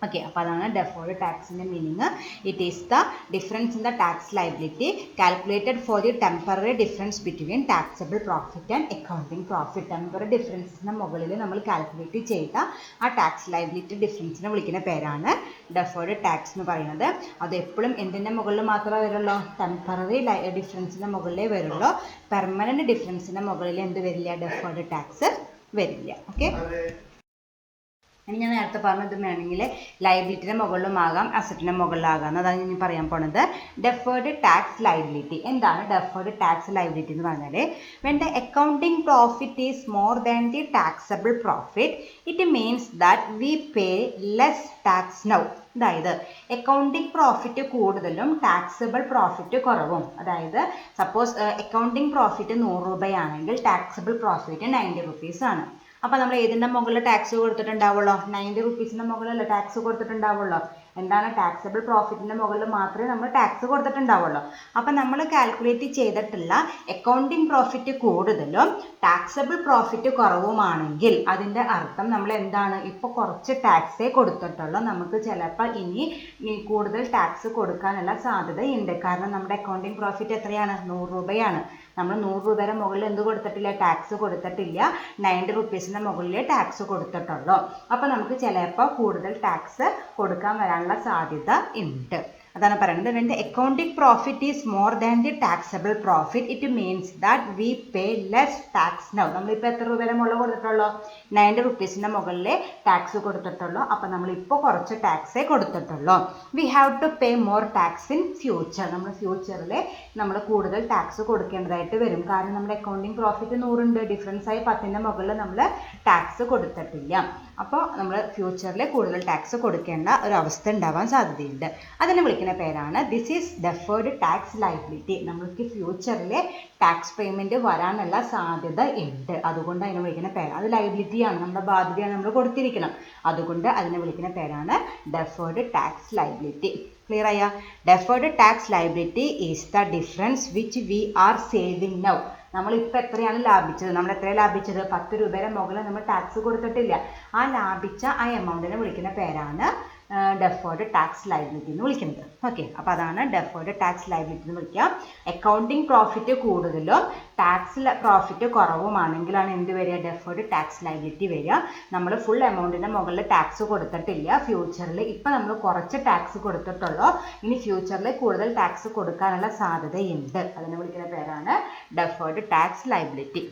ഓക്കെ, അപ്പോൾ അതാണ് ഡെഫേർഡ് ടാക്സിൻ്റെ meaning. It is the difference in the tax liability calculated for the temporary difference between taxable profit and accounting profit. Temporary ഡിഫറൻസിൻ്റെ മുകളിൽ നമ്മൾ കാൽക്കുലേറ്റ് ചെയ്ത ആ ടാക്സ് ലയബിലിറ്റി ഡിഫറൻസിനെ വിളിക്കുന്ന പേരാണ് ഡെഫേർഡ് ടാക്സ് എന്ന് പറയുന്നത്. അത് എപ്പോഴും എന്തിൻ്റെ മുകളിൽ മാത്രമേ വരുള്ളൂ, ടെമ്പററി ഡിഫറൻസിൻ്റെ മുകളിലേ വരുള്ളൂ. പെർമനൻറ്റ് ഡിഫറൻസിൻ്റെ മുകളിൽ എന്ത് വരില്ല, ഡെഫേർഡ് ടാക്സ് വരില്ല. ഓക്കെ, ഇനി ഞാൻ നേരത്തെ പറഞ്ഞത് വേണമെങ്കിൽ ലയബിലിറ്റിയുടെ മുകളിലുമാകാം അസറ്റിൻ്റെ മുകളിലാകാം. അതാണ് ഞാൻ പറയാൻ പോണത്. Deferred tax liability. എന്താണ് ഡെഫേർഡ് ടാക്സ് ലയബിലിറ്റി എന്ന് പറഞ്ഞാൽ, when the accounting profit is more than the taxable profit it means that we pay less tax now. അതായത് അക്കൗണ്ടിങ് പ്രോഫിറ്റ് കൂടുതലും ടാക്സബിൾ പ്രോഫിറ്റ് കുറവും. അതായത് സപ്പോസ് അക്കൗണ്ടിങ് പ്രോഫിറ്റ് 100 രൂപയാണെങ്കിൽ taxable profit 90 rupees ആണ്. അപ്പോൾ നമ്മൾ ഏതിൻ്റെ മുകളിൽ ടാക്സ് കൊടുത്തിട്ടുണ്ടാവുള്ളൂ, 90 rupeesൻ്റെ മുകളിലല്ല ടാക്സ് കൊടുത്തിട്ടുണ്ടാവുള്ളൂ. എന്താണ് ടാക്സബിൾ പ്രോഫിറ്റിൻ്റെ മുകളിൽ മാത്രമേ നമ്മൾ ടാക്സ് കൊടുത്തിട്ടുണ്ടാവുള്ളൂ. അപ്പം നമ്മൾ കാൽക്കുലേറ്റ് ചെയ്തിട്ടുള്ള അക്കൗണ്ടിങ് പ്രോഫിറ്റ് കൂടുതലും ടാക്സബിൾ പ്രോഫിറ്റ് കുറവുമാണെങ്കിൽ അതിൻ്റെ അർത്ഥം നമ്മൾ എന്താണ്, ഇപ്പോൾ കുറച്ച് ടാക്സേ കൊടുത്തിട്ടുള്ളൂ, നമുക്ക് ചിലപ്പോൾ ഇനി കൂടുതൽ ടാക്സ് കൊടുക്കാനുള്ള സാധ്യതയുണ്ട്. കാരണം നമ്മുടെ അക്കൗണ്ടിങ് പ്രോഫിറ്റ് എത്രയാണ്, 100 രൂപയാണ്. നമ്മൾ 100 രൂപയുടെ മുകളിൽ എന്ത് കൊടുത്തിട്ടില്ല, ടാക്സ് കൊടുത്തിട്ടില്ല. 90 rupeesൻ്റെ മുകളിൽ ടാക്സ് കൊടുത്തിട്ടുള്ളൂ. അപ്പോൾ നമുക്ക് ചിലപ്പോൾ കൂടുതൽ ടാക്സ് കൊടുക്കാൻ വരാനുള്ള സാധ്യത ഉണ്ട്. അതാണ് പറയുന്നത്. when the accounting profit is more than the taxable profit it means that we pay less tax now. നമ്മളിപ്പോൾ എത്ര രൂപയുടെ മുകളിൽ കൊടുത്തിട്ടുള്ളൂ, 90 rupeesൻ്റെ മുകളിൽ ടാക്സ് കൊടുത്തിട്ടുള്ളൂ. അപ്പോൾ നമ്മളിപ്പോൾ കുറച്ച് ടാക്സേ കൊടുത്തിട്ടുള്ളൂ. we have to pay more tax in future. നമ്മൾ ഫ്യൂച്ചറിൽ നമ്മൾ കൂടുതൽ ടാക്സ് കൊടുക്കേണ്ടതായിട്ട് വരും. കാരണം നമ്മുടെ അക്കൗണ്ടിങ് പ്രോഫിറ്റ് 100 ഉണ്ട്, ഡിഫറൻസ് ആയി 10ൻ്റെ മുകളിൽ നമ്മൾ ടാക്സ് കൊടുത്തിട്ടില്ല. അപ്പോൾ നമ്മൾ ഫ്യൂച്ചറിൽ കൂടുതൽ ടാക്സ് കൊടുക്കേണ്ട ഒരു അവസ്ഥ ഉണ്ടാവാൻ സാധ്യതയുണ്ട്. അതിനെ വിളിക്കുന്ന പേരാണ് this is deferred tax liability. നമ്മൾക്ക് ഫ്യൂച്ചറിൽ ടാക്സ് പേയ്മെൻറ്റ് വരാനുള്ള സാധ്യത ഉണ്ട്. അതുകൊണ്ട് അതിനെ വിളിക്കുന്ന പേരാണ്, അത് ലയബിലിറ്റിയാണ്, നമ്മുടെ ബാധ്യതയാണ്, നമ്മൾ കൊടുത്തിരിക്കണം. അതുകൊണ്ട് അതിനെ വിളിക്കുന്ന പേരാണ് ഡെഫേർഡ് ടാക്സ് ലയബിലിറ്റി. ക്ലിയർ ആയ? Deferred tax liability is the difference which we are saving now. നമ്മളിപ്പോൾ എത്രയാണ് ലാഭിച്ചത്, നമ്മൾ എത്രയാണ് ലാഭിച്ചത്, 10 രൂപയുടെ മുകളിൽ നമ്മൾ ടാക്സ് കൊടുത്തിട്ടില്ല. ആ ലാഭിച്ച ആ എമൗണ്ടിനെ വിളിക്കുന്ന പേരാണ് ഡെഫേർഡ് ടാക്സ് ലയബിലിറ്റി എന്ന് വിളിക്കുന്നത്. ഓക്കെ, അപ്പോൾ അതാണ് ഡെഫേർഡ് ടാക്സ് ലയബിലിറ്റി എന്ന് വിളിക്കുക. അക്കൗണ്ടിങ് പ്രോഫിറ്റ് കൂടുതലും ടാക്സ് പ്രോഫിറ്റ് കുറവുമാണെങ്കിലാണ് എന്ത് വരിക, ഡെഫേർഡ് ടാക്സ് ലയബിലിറ്റി വരിക. നമ്മൾ ഫുൾ എമൗണ്ടിൻ്റെ മുകളിൽ ടാക്സ് കൊടുത്തിട്ടില്ല ഫ്യൂച്ചറിൽ, ഇപ്പം നമ്മൾ കുറച്ച് ടാക്സ് കൊടുത്തിട്ടുള്ളൂ, ഇനി ഫ്യൂച്ചറിൽ കൂടുതൽ ടാക്സ് കൊടുക്കാനുള്ള സാധ്യതയുണ്ട്. അതിനെ വിളിക്കുന്ന പേരാണ് ഡെഫേർഡ് ടാക്സ് ലയബിലിറ്റി.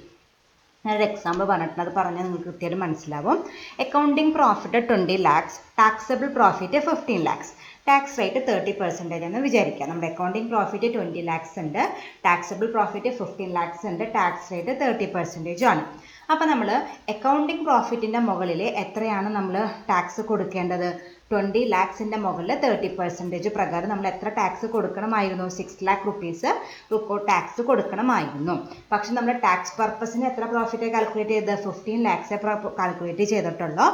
ഞാനൊരു എക്സാമ്പിൾ പറഞ്ഞിട്ടുണ്ട്, അത് പറഞ്ഞാൽ നിങ്ങൾക്ക് കൃത്യമായിട്ട് മനസ്സിലാവും. Accounting profit 20 lakhs, taxable profit 15 lakhs. Tax rate 30% എന്ന് വിചാരിക്കാം. നമ്മുടെ അക്കൗണ്ടിങ് പ്രോഫിറ്റ് 20 lakhs ഉണ്ട്, ടാക്സബിൾ പ്രോഫിറ്റ് 15 lakhs ഉണ്ട്, ടാക്സ് റേറ്റ് 30% ആണ്. അപ്പോൾ നമ്മൾ അക്കൗണ്ടിങ് പ്രോഫിറ്റിൻ്റെ മുകളിൽ എത്രയാണ് നമ്മൾ ടാക്സ് കൊടുക്കേണ്ടത്? 20 lakhs-ൻ്റെ മുകളിൽ 30% പ്രകാരം നമ്മൾ എത്ര ടാക്സ് കൊടുക്കണമായിരുന്നു? 6 lakh rupees ടാക്സ് കൊടുക്കണമായിരുന്നു. പക്ഷെ നമ്മൾ ടാക്സ് പർപ്പസിന് എത്ര പ്രോഫിറ്റ് കാൽക്കുലേറ്റ് ചെയ്ത് 15 lakhs കാൽക്കുലേറ്റ് ചെയ്തിട്ടുള്ളൂ.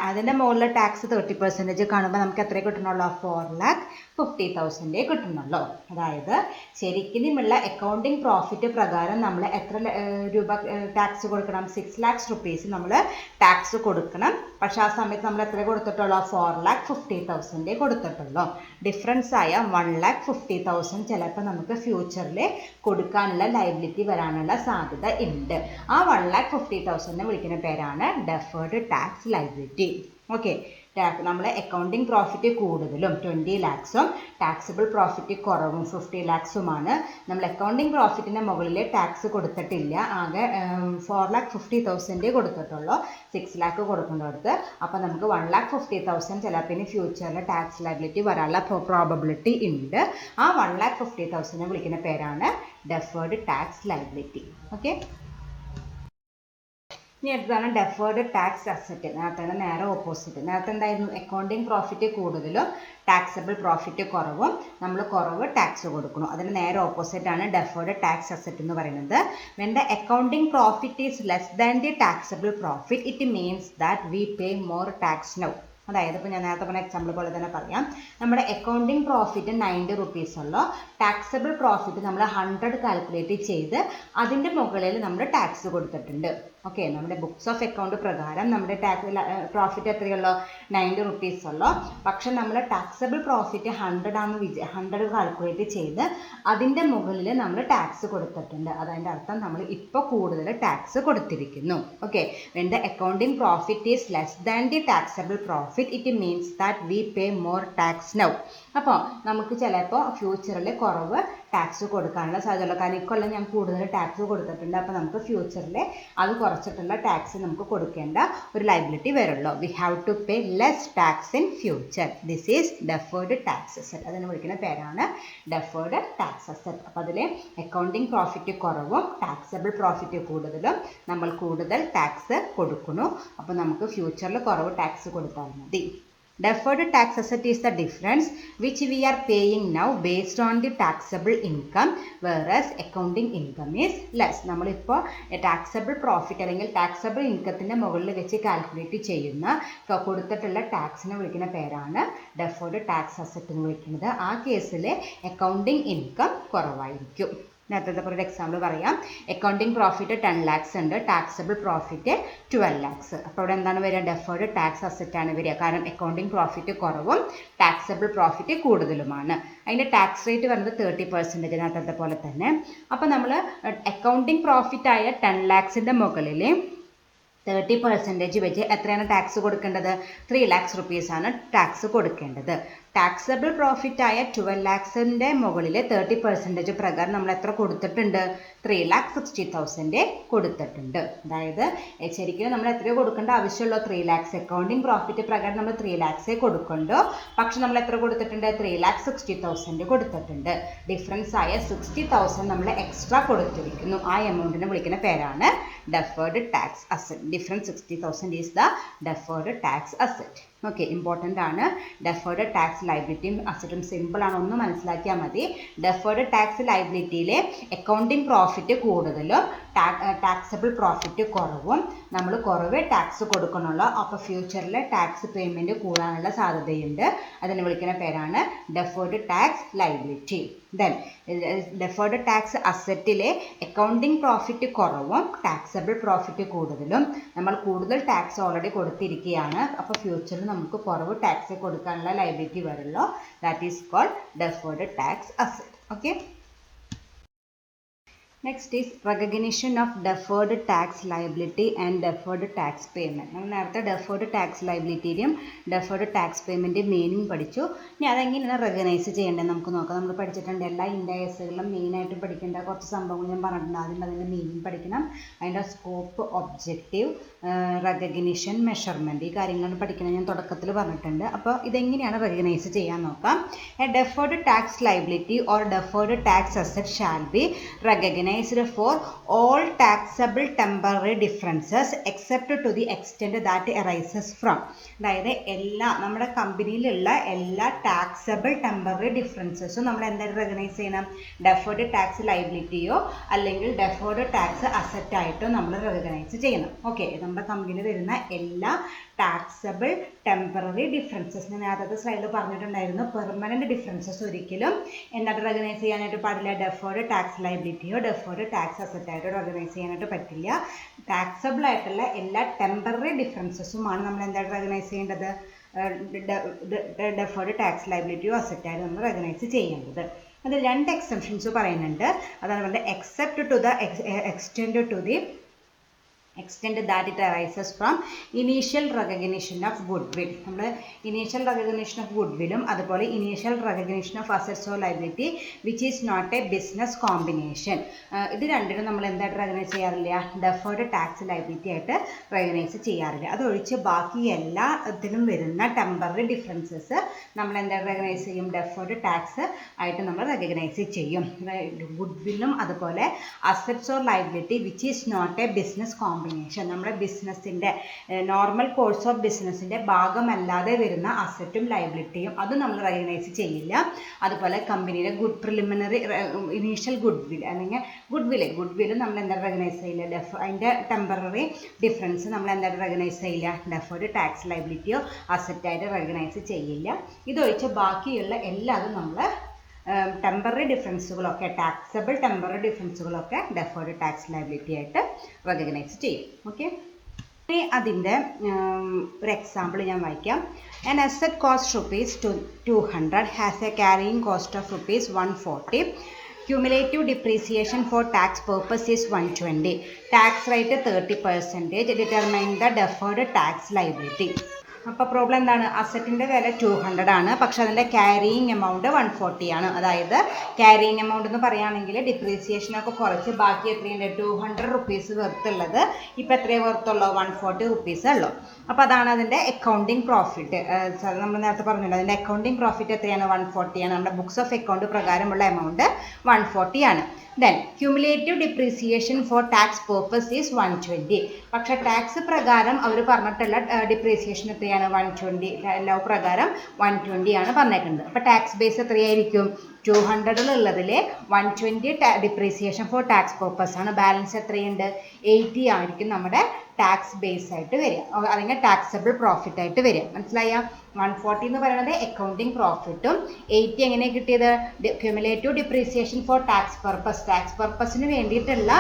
അതിൻ്റെ മുകളിൽ ടാക്സ് 30% കാണുമ്പോൾ നമുക്ക് എത്ര കിട്ടണുള്ളൂ? 4,50,000 കിട്ടുന്നുള്ളൂ. അതായത് ശരിക്കുമുള്ള അക്കൗണ്ടിങ് പ്രോഫിറ്റ് പ്രകാരം നമ്മൾ എത്ര രൂപ ടാക്സ് കൊടുക്കണം? 6 lakhs rupees നമ്മൾ ടാക്സ് കൊടുക്കണം. പക്ഷെ ആ സമയത്ത് നമ്മൾ എത്ര കൊടുത്തിട്ടുള്ളൂ? 4,50,000 കൊടുത്തിട്ടുള്ളൂ. ഡിഫറൻസ് ആയ 1,50,000 ചിലപ്പോൾ നമുക്ക് ഫ്യൂച്ചറിൽ കൊടുക്കാനുള്ള ലയബിലിറ്റി വരാനുള്ള സാധ്യത ഉണ്ട്. ആ 1,50,000 വിളിക്കുന്ന പേരാണ് ഡെഫേർഡ് ടാക്സ് ലയബിലിറ്റി. ഓക്കെ, നമ്മൾ അക്കൗണ്ടിങ് പ്രോഫിറ്റ് കൂടുതലും 20 lakhs-ഉം ടാക്സബിൾ പ്രോഫിറ്റ് കുറവും 50 lakhs-ഉമാണ്. നമ്മൾ അക്കൗണ്ടിങ് പ്രോഫിറ്റിൻ്റെ മുകളിൽ ടാക്സ് കൊടുത്തിട്ടില്ല, ആകെ 4,50,000 കൊടുത്തിട്ടുള്ളൂ. 6 lakh കൊടുക്കേണ്ടടുത്ത്. അപ്പോൾ നമുക്ക് 1,50,000 ചിലപ്പോൾ ഇനി ഫ്യൂച്ചറിൽ ടാക്സ് ലയബിലിറ്റി വരാനുള്ള പ്രോബബിലിറ്റി ഉണ്ട്. ആ 1,50,000 വിളിക്കുന്ന പേരാണ് ഡെഫേർഡ് ടാക്സ് ലയബിലിറ്റി. ഓക്കെ, ഇനി അടുത്താണ് ഡെഫേർഡ് ടാക്സ് അസറ്റ്. നേരത്തെ നേരെ ഓപ്പോസിറ്റ്. നേരത്തെ എന്തായിരുന്നു? അക്കൗണ്ടിങ് പ്രോഫിറ്റ് കൂടുതലും ടാക്സബിൾ പ്രോഫിറ്റ് കുറവും നമ്മൾ കുറവ് ടാക്സ് കൊടുക്കണം. അതിന് നേരെ ഓപ്പോസിറ്റ് ആണ് ഡെഫേർഡ് ടാക്സ് അസറ്റ് എന്ന് പറയുന്നത്. When the accounting profit is less than the taxable profit it means that we pay more tax now. അതായത് ഇപ്പോൾ ഞാൻ നേരത്തെ പറഞ്ഞ എക്സാമ്പിൾ പോലെ തന്നെ പറയാം. നമ്മുടെ അക്കൗണ്ടിങ് പ്രോഫിറ്റ് 90 rupees ഉള്ളൂ, ടാക്സബിൾ പ്രോഫിറ്റ് നമ്മൾ 100 കാൽക്കുലേറ്റ് ചെയ്ത് അതിൻ്റെ മുകളിൽ നമ്മൾ ടാക്സ് കൊടുത്തിട്ടുണ്ട്. ഓക്കെ, നമ്മുടെ ബുക്സ് ഓഫ് അക്കൗണ്ട് പ്രകാരം നമ്മുടെ പ്രോഫിറ്റ് എത്രയുള്ളൂ? 90 rupees ഉള്ളൂ. പക്ഷെ നമ്മൾ ടാക്സബിൾ പ്രോഫിറ്റ് 100 കാൽക്കുലേറ്റ് ചെയ്ത് അതിൻ്റെ മുകളിൽ നമ്മൾ ടാക്സ് കൊടുത്തിട്ടുണ്ട്. അതിൻ്റെ അർത്ഥം നമ്മൾ ഇപ്പോൾ കൂടുതൽ ടാക്സ് കൊടുത്തിരിക്കുന്നു. Okay, when the accounting profit is less than the taxable profit it means that we pay more tax now. അപ്പോൾ നമുക്ക് ചിലപ്പോൾ ഫ്യൂച്ചറിൽ കുറവ് ടാക്സ് കൊടുക്കാനുള്ള സാധ്യതയുള്ളൂ. കാരണം ഇക്കൊല്ലം ഞാൻ കൂടുതൽ ടാക്സ് കൊടുത്തിട്ടുണ്ട്. അപ്പോൾ നമുക്ക് ഫ്യൂച്ചറിൽ അത് കുറച്ചിട്ടുള്ള ടാക്സ് നമുക്ക് കൊടുക്കേണ്ട ഒരു ലയബിലിറ്റി വരുള്ളൂ. We have to pay less tax in future. This is deferred tax asset. അതിന് വിളിക്കുന്ന പേരാണ് ഡെഫേർഡ് ടാക്സ് അസറ്റ്. അപ്പോൾ അതിൽ അക്കൗണ്ടിങ് പ്രോഫിറ്റ് കുറവും ടാക്സബിൾ പ്രോഫിറ്റ് കൂടുതലും നമ്മൾ കൂടുതൽ ടാക്സ് കൊടുക്കുന്നു. അപ്പോൾ നമുക്ക് ഫ്യൂച്ചറിൽ കുറവ് ടാക്സ് കൊടുത്താൽ മതി. Deferred tax asset is the difference which we are paying now based on the taxable income, whereas accounting income is less. നമ്മളിപ്പോൾ ടാക്സബിൾ പ്രോഫിറ്റ് അല്ലെങ്കിൽ ടാക്സബിൾ ഇൻകത്തിൻ്റെ മുകളിൽ വെച്ച് കാൽക്കുലേറ്റ് ചെയ്യുന്ന കൊടുത്തിട്ടുള്ള ടാക്സിനെ വിളിക്കുന്ന പേരാണ് ഡെഫേർഡ് ടാക്സ് അസറ്റ് എന്ന് വിളിക്കുന്നത്. ആ കേസിൽ അക്കൗണ്ടിങ് ഇൻകം കുറവായിരിക്കും. നേരത്തെ ഒരു എക്സാമ്പിൾ പറയാം. അക്കൗണ്ടിങ് പ്രോഫിറ്റ് 10 lakhs ഉണ്ട്, ടാക്സബിൾ പ്രോഫിറ്റ് 12 lakhs. അപ്പോൾ ഇവിടെ എന്താണ് വരിക? ഡെഫേർഡ് ടാക്സ് അസറ്റാണ് വരിക. കാരണം അക്കൗണ്ടിങ് പ്രോഫിറ്റ് കുറവും ടാക്സബിൾ പ്രോഫിറ്റ് കൂടുതലുമാണ്. അതിൻ്റെ ടാക്സ് റേറ്റ് വരുന്നത് 30% നേരത്തെ പോലെ തന്നെ. അപ്പോൾ നമ്മൾ അക്കൗണ്ടിങ് പ്രോഫിറ്റ് ആയ 10 lakhs-ൻ്റെ മുകളിൽ 30% വെച്ച് എത്രയാണ് ടാക്സ് കൊടുക്കേണ്ടത്? 3 lakhs rupees ആണ് ടാക്സ് കൊടുക്കേണ്ടത്. ടാക്സബിൾ പ്രോഫിറ്റ് ആയ 12 lakhs-ൻ്റെ മുകളിൽ 30% പ്രകാരം നമ്മൾ എത്ര കൊടുത്തിട്ടുണ്ട്? 3,60,000 കൊടുത്തിട്ടുണ്ട്. അതായത് ശരിക്കും നമ്മൾ എത്രയോ കൊടുക്കേണ്ട ആവശ്യമുള്ളൂ? 3 lakhs. അക്കൗണ്ടിങ് പ്രോഫിറ്റ് പ്രകാരം നമ്മൾ 3 lakhs കൊടുക്കുന്നുണ്ടോ? പക്ഷെ നമ്മൾ എത്ര കൊടുത്തിട്ടുണ്ട്? 3,60,000 കൊടുത്തിട്ടുണ്ട്. ഡിഫറൻസ് ആയ 60,000 നമ്മൾ എക്സ്ട്രാ കൊടുത്തിരിക്കുന്നു. ആ എമൗണ്ടിനെ വിളിക്കുന്ന പേരാണ് deferred tax asset. Difference 60,000 is the deferred tax asset. Okay, important ആണ്. ഡെഫേർഡ് ടാക്സ് ലയബിലിറ്റിയും അസറ്റും സിമ്പിളാണ്, ഒന്ന് മനസ്സിലാക്കിയാൽ മതി. ഡെഫേർഡ് ടാക്സ് ലയബിലിറ്റിയിലെ അക്കൗണ്ടിങ് പ്രോഫിറ്റ് കൂടുതലും ടാക്സബിൾ പ്രോഫിറ്റ് കുറവും നമ്മൾ കുറവേ ടാക്സ് കൊടുക്കണുള്ളൂ. അപ്പോൾ ഫ്യൂച്ചറിൽ ടാക്സ് പേയ്മെൻറ്റ് കൂടാനുള്ള സാധ്യതയുണ്ട്. അതിനെ വിളിക്കുന്ന പേരാണ് deferred tax liability. Then deferred tax അസറ്റിലെ അക്കൗണ്ടിങ് പ്രോഫിറ്റ് കുറവും ടാക്സബിൾ പ്രോഫിറ്റ് കൂടുതലും നമ്മൾ കൂടുതൽ ടാക്സ് ഓൾറെഡി കൊടുത്തിരിക്കുകയാണ്. അപ്പോൾ ഫ്യൂച്ചറിൽ നമുക്ക് കുറവ് ടാക്സ് കൊടുക്കാനുള്ള ലയബിലിറ്റി വരുള്ളൂ. That is called deferred tax asset. Okay, next is recognition of deferred tax liability and deferred tax payment. നമ്മൾ നേരത്തെ ഡെഫേർഡ് ടാക്സ് ലയബിലിറ്റിയും ഡെഫേർഡ് ടാക്സ് പേയ്മെൻറ്റ് മീനിങ് പഠിച്ചു. ഇനി അതെങ്ങനെയാണ് റെക്കഗ്നൈസ് ചെയ്യേണ്ടത് നമുക്ക് നോക്കാം. നമ്മൾ പഠിച്ചിട്ടുണ്ട് എല്ലാ ഇൻഡയസുകളിലും മെയിനായിട്ട് പഠിക്കേണ്ട കുറച്ച് സംഭവങ്ങൾ ഞാൻ പറഞ്ഞിട്ടുണ്ട്. ആദ്യം അതിൻ്റെ മീനിങ് പഠിക്കണം, അതിൻ്റെ സ്കോപ്പ്, ഒബ്ജക്റ്റീവ്, റെക്കഗ്നിഷൻ, മെഷർമെൻറ്റ്, ഈ കാര്യങ്ങൾ പഠിക്കണം ഞാൻ തുടക്കത്തിൽ പറഞ്ഞിട്ടുണ്ട്. അപ്പോൾ ഇതെങ്ങനെയാണ് റെക്കഗ്നൈസ് ചെയ്യാൻ നോക്കാം. A deferred tax liability or deferred tax asset shall be recognized for all taxable temporary differences except to the extent that arises from. അതായത് എല്ലാ നമ്മുടെ കമ്പനിയിലുള്ള എല്ലാ ടാക്സബിൾ ടെമ്പററി ഡിഫറൻസസും നമ്മൾ എന്തായാലും റെക്കഗ്നൈസ് ചെയ്യണം. ഡെഫേർഡ് ടാക്സ് ലയബിലിറ്റിയോ അല്ലെങ്കിൽ ഡെഫേർഡ് ടാക്സ് അസറ്റായിട്ടോ നമ്മൾ റെക്കഗ്നൈസ് ചെയ്യണം. ഓക്കെ, നമ്മുടെ കമ്പനിയിൽ വരുന്ന എല്ലാ ടാക്സബിൾ ടെമ്പററി ഡിഫറൻസസ്, ഞാൻ നേരത്തെ സ്ലൈഡിൽ പറഞ്ഞിട്ടുണ്ടായിരുന്നു, പെർമനൻറ്റ് ഡിഫറൻസസ് ഒരിക്കലും എന്തായിട്ട് റെക്കഗ്നൈസ് ചെയ്യാനായിട്ട് പാടില്ല. ഡെഫേർഡ് ടാക്സ് ലയബിലിറ്റിയോ ഡെഫേർഡ് ടാക്സ് അസറ്റായിട്ടോ റെക്കഗ്നൈസ് ചെയ്യാനായിട്ട് പറ്റില്ല. ടാക്സബിൾ ആയിട്ടുള്ള എല്ലാ ടെമ്പററി ഡിഫറൻസസുമാണ് നമ്മൾ എന്തായിട്ട് റെക്കഗ്നൈസ് ചെയ്യേണ്ടത്, ഡെഫേർഡ് ടാക്സ് ലയബിലിറ്റിയോ അസറ്റായിട്ട് നമ്മൾ റെക്കഗ്നൈസ് ചെയ്യേണ്ടത്. അത് രണ്ട് എക്സെപ്ഷൻസ് പറയുന്നുണ്ട്. അതാണ് പറയുന്നത് except to the extent to the extent that it arises from initial recognition of goodwill. നമ്മൾ initial recognition of goodwillum അതുപോലെ initial recognition of assets or liability which is not a business combination. ഇത് രണ്ടിനും നമ്മൾ എന്തായിട്ട് recognise ചെയ്യാറില്ല, deferred tax liability ആയിട്ട് recognise ചെയ്യാറില്ല. അതൊഴിച്ച് ബാക്കി എല്ലാ ഇതിലും വരുന്ന ടെമ്പററി ഡിഫറൻസസ് നമ്മൾ എന്തായിട്ട് റെക്കഗ്നൈസ് ചെയ്യും, ഡെഫേർഡ് ടാക്സ് ആയിട്ട് നമ്മൾ റെക്കഗ്നൈസ് ചെയ്യും. ഗുഡ്വില്ലും അതുപോലെ assets or liability which is not a business combination, നമ്മുടെ ബിസിനസ്സിൻ്റെ നോർമൽ കോഴ്സ് ഓഫ് ബിസിനസ്സിൻ്റെ ഭാഗമല്ലാതെ വരുന്ന അസറ്റും ലയബിലിറ്റിയും അത് നമ്മൾ റെക്കഗ്നൈസ് ചെയ്യില്ല. അതുപോലെ കമ്പനിയുടെ പ്രിലിമിനറി ഇനീഷ്യൽ ഗുഡ്വിൽ അല്ലെങ്കിൽ ഗുഡ്വിൽ നമ്മൾ എന്താ റെക്കഗ്നൈസ് ചെയ്യില്ല, അതിൻ്റെ ടെമ്പററി ഡിഫറൻസ് നമ്മൾ എന്തായിട്ട് റെക്കഗ്നൈസ് ചെയ്യില്ല, ഡെഫേർഡ് ടാക്സ് ലയബിലിറ്റിയോ അസറ്റായിട്ട് റെക്കഗ്നൈസ് ചെയ്യില്ല. ഇതൊഴിച്ച് ബാക്കിയുള്ള എല്ലാതും നമ്മൾ ടെമ്പററി ഡിഫറൻസുകളൊക്കെ, ടാക്സബിൾ ടെമ്പററി ഡിഫറൻസുകളൊക്കെ ഡെഫേർഡ് ടാക്സ് ലയബിലിറ്റി ആയിട്ട് റെക്കഗ്നൈസ് ചെയ്യും. ഓക്കെ, ഇനി അതിൻ്റെ ഒരു എക്സാമ്പിൾ ഞാൻ വായിക്കാം. An asset cost rupees 200 has a carrying cost of rupees 140. Cumulative depreciation for tax purpose is 120. Tax rate 30%. Determine the deferred tax liability. അപ്പോൾ problem എന്താണ്, അസറ്റിൻ്റെ വില 200 ആണ്, പക്ഷെ അതിൻ്റെ ക്യാരിയിങ് എമൗണ്ട് 140 ആണ്. അതായത് ക്യാരിയിങ് എമൗണ്ട് എന്ന് പറയുകയാണെങ്കിൽ ഡിപ്രീസിയേഷനൊക്കെ കുറച്ച് ബാക്കി എത്രയുണ്ട്, 200 റുപ്പീസ് വെർത്തുള്ളത് ഇപ്പോൾ എത്രയാണ് വെർത്തുള്ളൂ, 140 റുപ്പീസ് ഉള്ളൂ. അപ്പോൾ അതാണ് അതിൻ്റെ അക്കൗണ്ടിങ് പ്രോഫിറ്റ്. നമ്മൾ നേരത്തെ പറഞ്ഞല്ലോ അതിൻ്റെ അക്കൗണ്ടിങ് പ്രോഫിറ്റ് എത്രയാണ്, 140 ആണ്. നമ്മുടെ ബുക്സ് ഓഫ് അക്കൗണ്ട് പ്രകാരമുള്ള എമൗണ്ട് 140 ആണ്. Then cumulative depreciation for tax purpose is 120. പക്ഷെ ടാക്സ് പ്രകാരം അവർ പറഞ്ഞിട്ടുള്ള ഡിപ്രീസിയേഷൻ എത്രയാണ്, 120. ലോ പ്രകാരം 120 ആണ് പറഞ്ഞേക്കുന്നത്. അപ്പോൾ ടാക്സ് ബേസ് എത്രയായിരിക്കും, 200 120 ഡിപ്രീസിയേഷൻ ഫോർ ടാക്സ് പർപ്പസ് ആണ്. ബാലൻസ് എത്രയുണ്ട്, 80 ആയിരിക്കും നമ്മുടെ ടാക്സ് ബേസ് ആയിട്ട് വരിക, അല്ലെങ്കിൽ ടാക്സബിൾ പ്രോഫിറ്റ് ആയിട്ട് വരിക. മനസ്സിലായ, 140 എന്ന് പറയുന്നത് അക്കൗണ്ടിങ് പ്രോഫിറ്റും 80 എങ്ങനെ കിട്ടിയത്, ക്യുമുലേറ്റീവ് ഡിപ്രീസിയേഷൻ ഫോർ ടാക്സ് പർപ്പസിന് വേണ്ടിയിട്ടുള്ള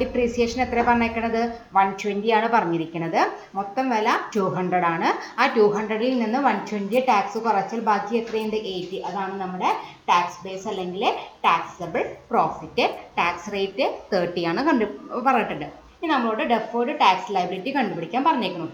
ഡിപ്രീസിയേഷൻ എത്ര പറഞ്ഞേക്കണത്, 120 ആണ് പറഞ്ഞിരിക്കുന്നത്. മൊത്തം വില 200 ആണ്. ആ 200ൽ നിന്ന് 120 ടാക്സ് കുറച്ചാൽ ബാക്കി എത്രയുണ്ട്, 80. അതാണ് നമ്മുടെ ടാക്സ് ബേസ് അല്ലെങ്കിൽ ടാക്സബിൾ പ്രോഫിറ്റ്. ടാക്സ് റേറ്റ് 30 ആണ് പറഞ്ഞിട്ടുണ്ട്. ഇനി നമ്മളോട് ഡെഫേർഡ് ടാക്സ് ലയബിലിറ്റി കണ്ടുപിടിക്കാൻ പറഞ്ഞേക്കണം.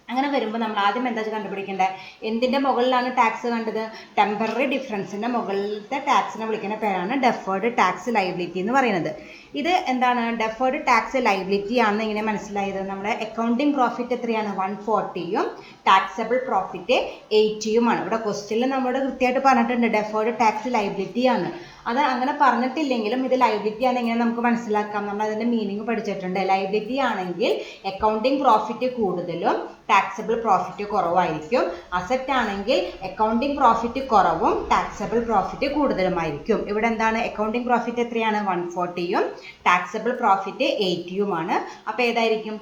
അങ്ങനെ വരുമ്പോൾ നമ്മൾ ആദ്യം എന്താ കണ്ടുപിടിക്കേണ്ടത്, എന്തിൻ്റെ മുകളിലാണ് ടാക്സ് കണ്ടത്, ടെമ്പററി ഡിഫറൻസിൻ്റെ മുകളിലത്തെ ടാക്സിനെ വിളിക്കുന്ന പേരാണ് ഡെഫേർഡ് ടാക്സ് ലയബിലിറ്റി എന്ന് പറയുന്നത്. ഇത് എന്താണ്, ഡെഫേർഡ് ടാക്സ് ലയബിലിറ്റി ആണെന്ന് ഇങ്ങനെ മനസ്സിലായത്, നമ്മുടെ അക്കൗണ്ടിങ് പ്രോഫിറ്റ് എത്രയാണ്, 140യും ടാക്സബിൾ പ്രോഫിറ്റ് 80യുമാണ്. ഇവിടെ ക്വസ്റ്റ്യനിൽ നമ്മളോട് കൃത്യമായിട്ട് പറഞ്ഞിട്ടുണ്ട് ഡെഫേർഡ് ടാക്സ് ലയബിലിറ്റി ആണ്. അത് അങ്ങനെ പറഞ്ഞിട്ടില്ലെങ്കിലും ഇത് ലയബിലിറ്റി ആണ് എങ്ങനെ നമുക്ക് മനസ്സിലാക്കാം, നമ്മൾ അതിൻ്റെ മീനിങ് പഠിച്ചിട്ടുണ്ട്. ലയബിലിറ്റി ആണെങ്കിൽ അക്കൗണ്ടിങ് പ്രോഫിറ്റ് കൂടുതലും ടാക്സബിൾ പ്രോഫിറ്റ് കുറവായിരിക്കും. അസറ്റ് ആണെങ്കിൽ അക്കൗണ്ടിങ് പ്രോഫിറ്റ് കുറവും ടാക്സബിൾ പ്രോഫിറ്റ് കൂടുതലുമായിരിക്കും. ഇവിടെ എന്താണ്, അക്കൗണ്ടിങ് പ്രോഫിറ്റ് എത്രയാണ്, 140യും ടാക്സബിൾ പ്രോഫിറ്റ് 80യുമാണ്. അപ്പോൾ ഏതായിരിക്കും,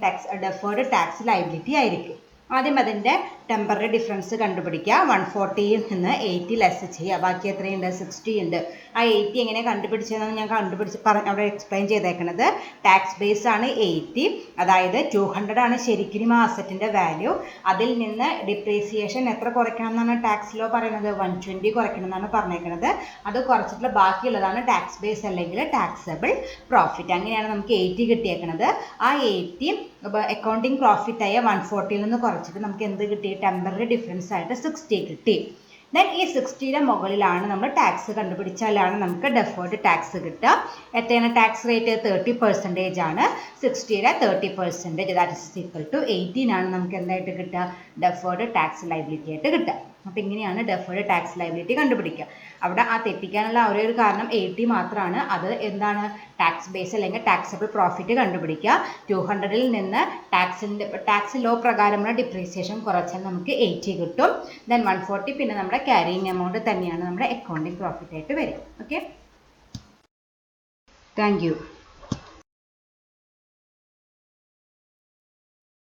ഡെഫേർഡ് ടാക്സ് ലയബിലിറ്റി ആയിരിക്കും. ആദ്യം അതിൻ്റെ ടെമ്പററി ഡിഫറൻസ് കണ്ടുപിടിക്കുക. 140യിൽ നിന്ന് 80 ലെസ് ചെയ്യുക. ബാക്കി എത്രയുണ്ട്? 60 ഉണ്ട്. ആ 80 എങ്ങനെ കണ്ടുപിടിച്ചതെന്ന് ഞാൻ അവിടെ എക്സ്പ്ലെയിൻ ചെയ്തേക്കുന്നത്. ടാക്സ് ബേസ് ആണ് 80, അതായത് 200 ആണ് ശരിക്കും ആ അസറ്റിൻ്റെ വാല്യൂ. അതിൽ നിന്ന് ഡിപ്രീസിയേഷൻ എത്ര കുറയ്ക്കണം എന്നാണ് ടാക്സ് ലോ പറയുന്നത്? 120 കുറയ്ക്കണം എന്നാണ് പറഞ്ഞേക്കുന്നത്. അത് കുറച്ചിട്ടുള്ള ബാക്കിയുള്ളതാണ് ടാക്സ് ബേസ് അല്ലെങ്കിൽ ടാക്സബിൾ പ്രോഫിറ്റ്. അങ്ങനെയാണ് നമുക്ക് 80 കിട്ടിയേക്കുന്നത്. ആ 80 അക്കൗണ്ടിങ് പ്രോഫിറ്റായ 140യിൽ നിന്ന് കുറച്ചിട്ട് നമുക്ക് എന്ത് കിട്ടി? ടെമ്പററി ഡിഫറൻസ് ആയിട്ട് 60 കിട്ടി. ദെൻ ഈ 60യുടെ മുകളിലാണ് നമ്മൾ ടാക്സ് കണ്ടുപിടിച്ചാലാണ് നമുക്ക് ഡെഫേർഡ് ടാക്സ് കിട്ടുക. എത്രയാണ് ടാക്സ് റേറ്റ്? 30% ആണ്. 60യുടെ 30%, ദാറ്റ് ഇസ് ഈക്വൽ ടു 18 ആണ് നമുക്ക് എന്തായിട്ട് കിട്ടുക? ഡെഫേർഡ് ടാക്സ് ലയബിലിറ്റി ആയിട്ട് കിട്ടുക. അപ്പോൾ ഇങ്ങനെയാണ് ഡെഫേർഡ് ടാക്സ് ലയബിലിറ്റി കണ്ടുപിടിക്കുക. അവിടെ ആ തെറ്റിക്കാനുള്ള ഒരേ ഒരു കാരണം 80 മാത്രമാണ്. അത് എന്താണ്? ടാക്സ് ബേസ് അല്ലെങ്കിൽ ടാക്സബിൾ പ്രോഫിറ്റ് കണ്ടുപിടിക്കുക. 200ൽ നിന്ന് ടാക്സ് ലോ പ്രകാരമുള്ള ഡിപ്രീസിയേഷൻ കുറച്ചാൽ നമുക്ക് 80 കിട്ടും. ദെൻ 140 പിന്നെ നമ്മുടെ ക്യാരിയിങ് എമൗണ്ട് തന്നെയാണ് നമ്മുടെ അക്കൗണ്ടിങ് പ്രോഫിറ്റ് ആയിട്ട് വരിക. Okay, thank you.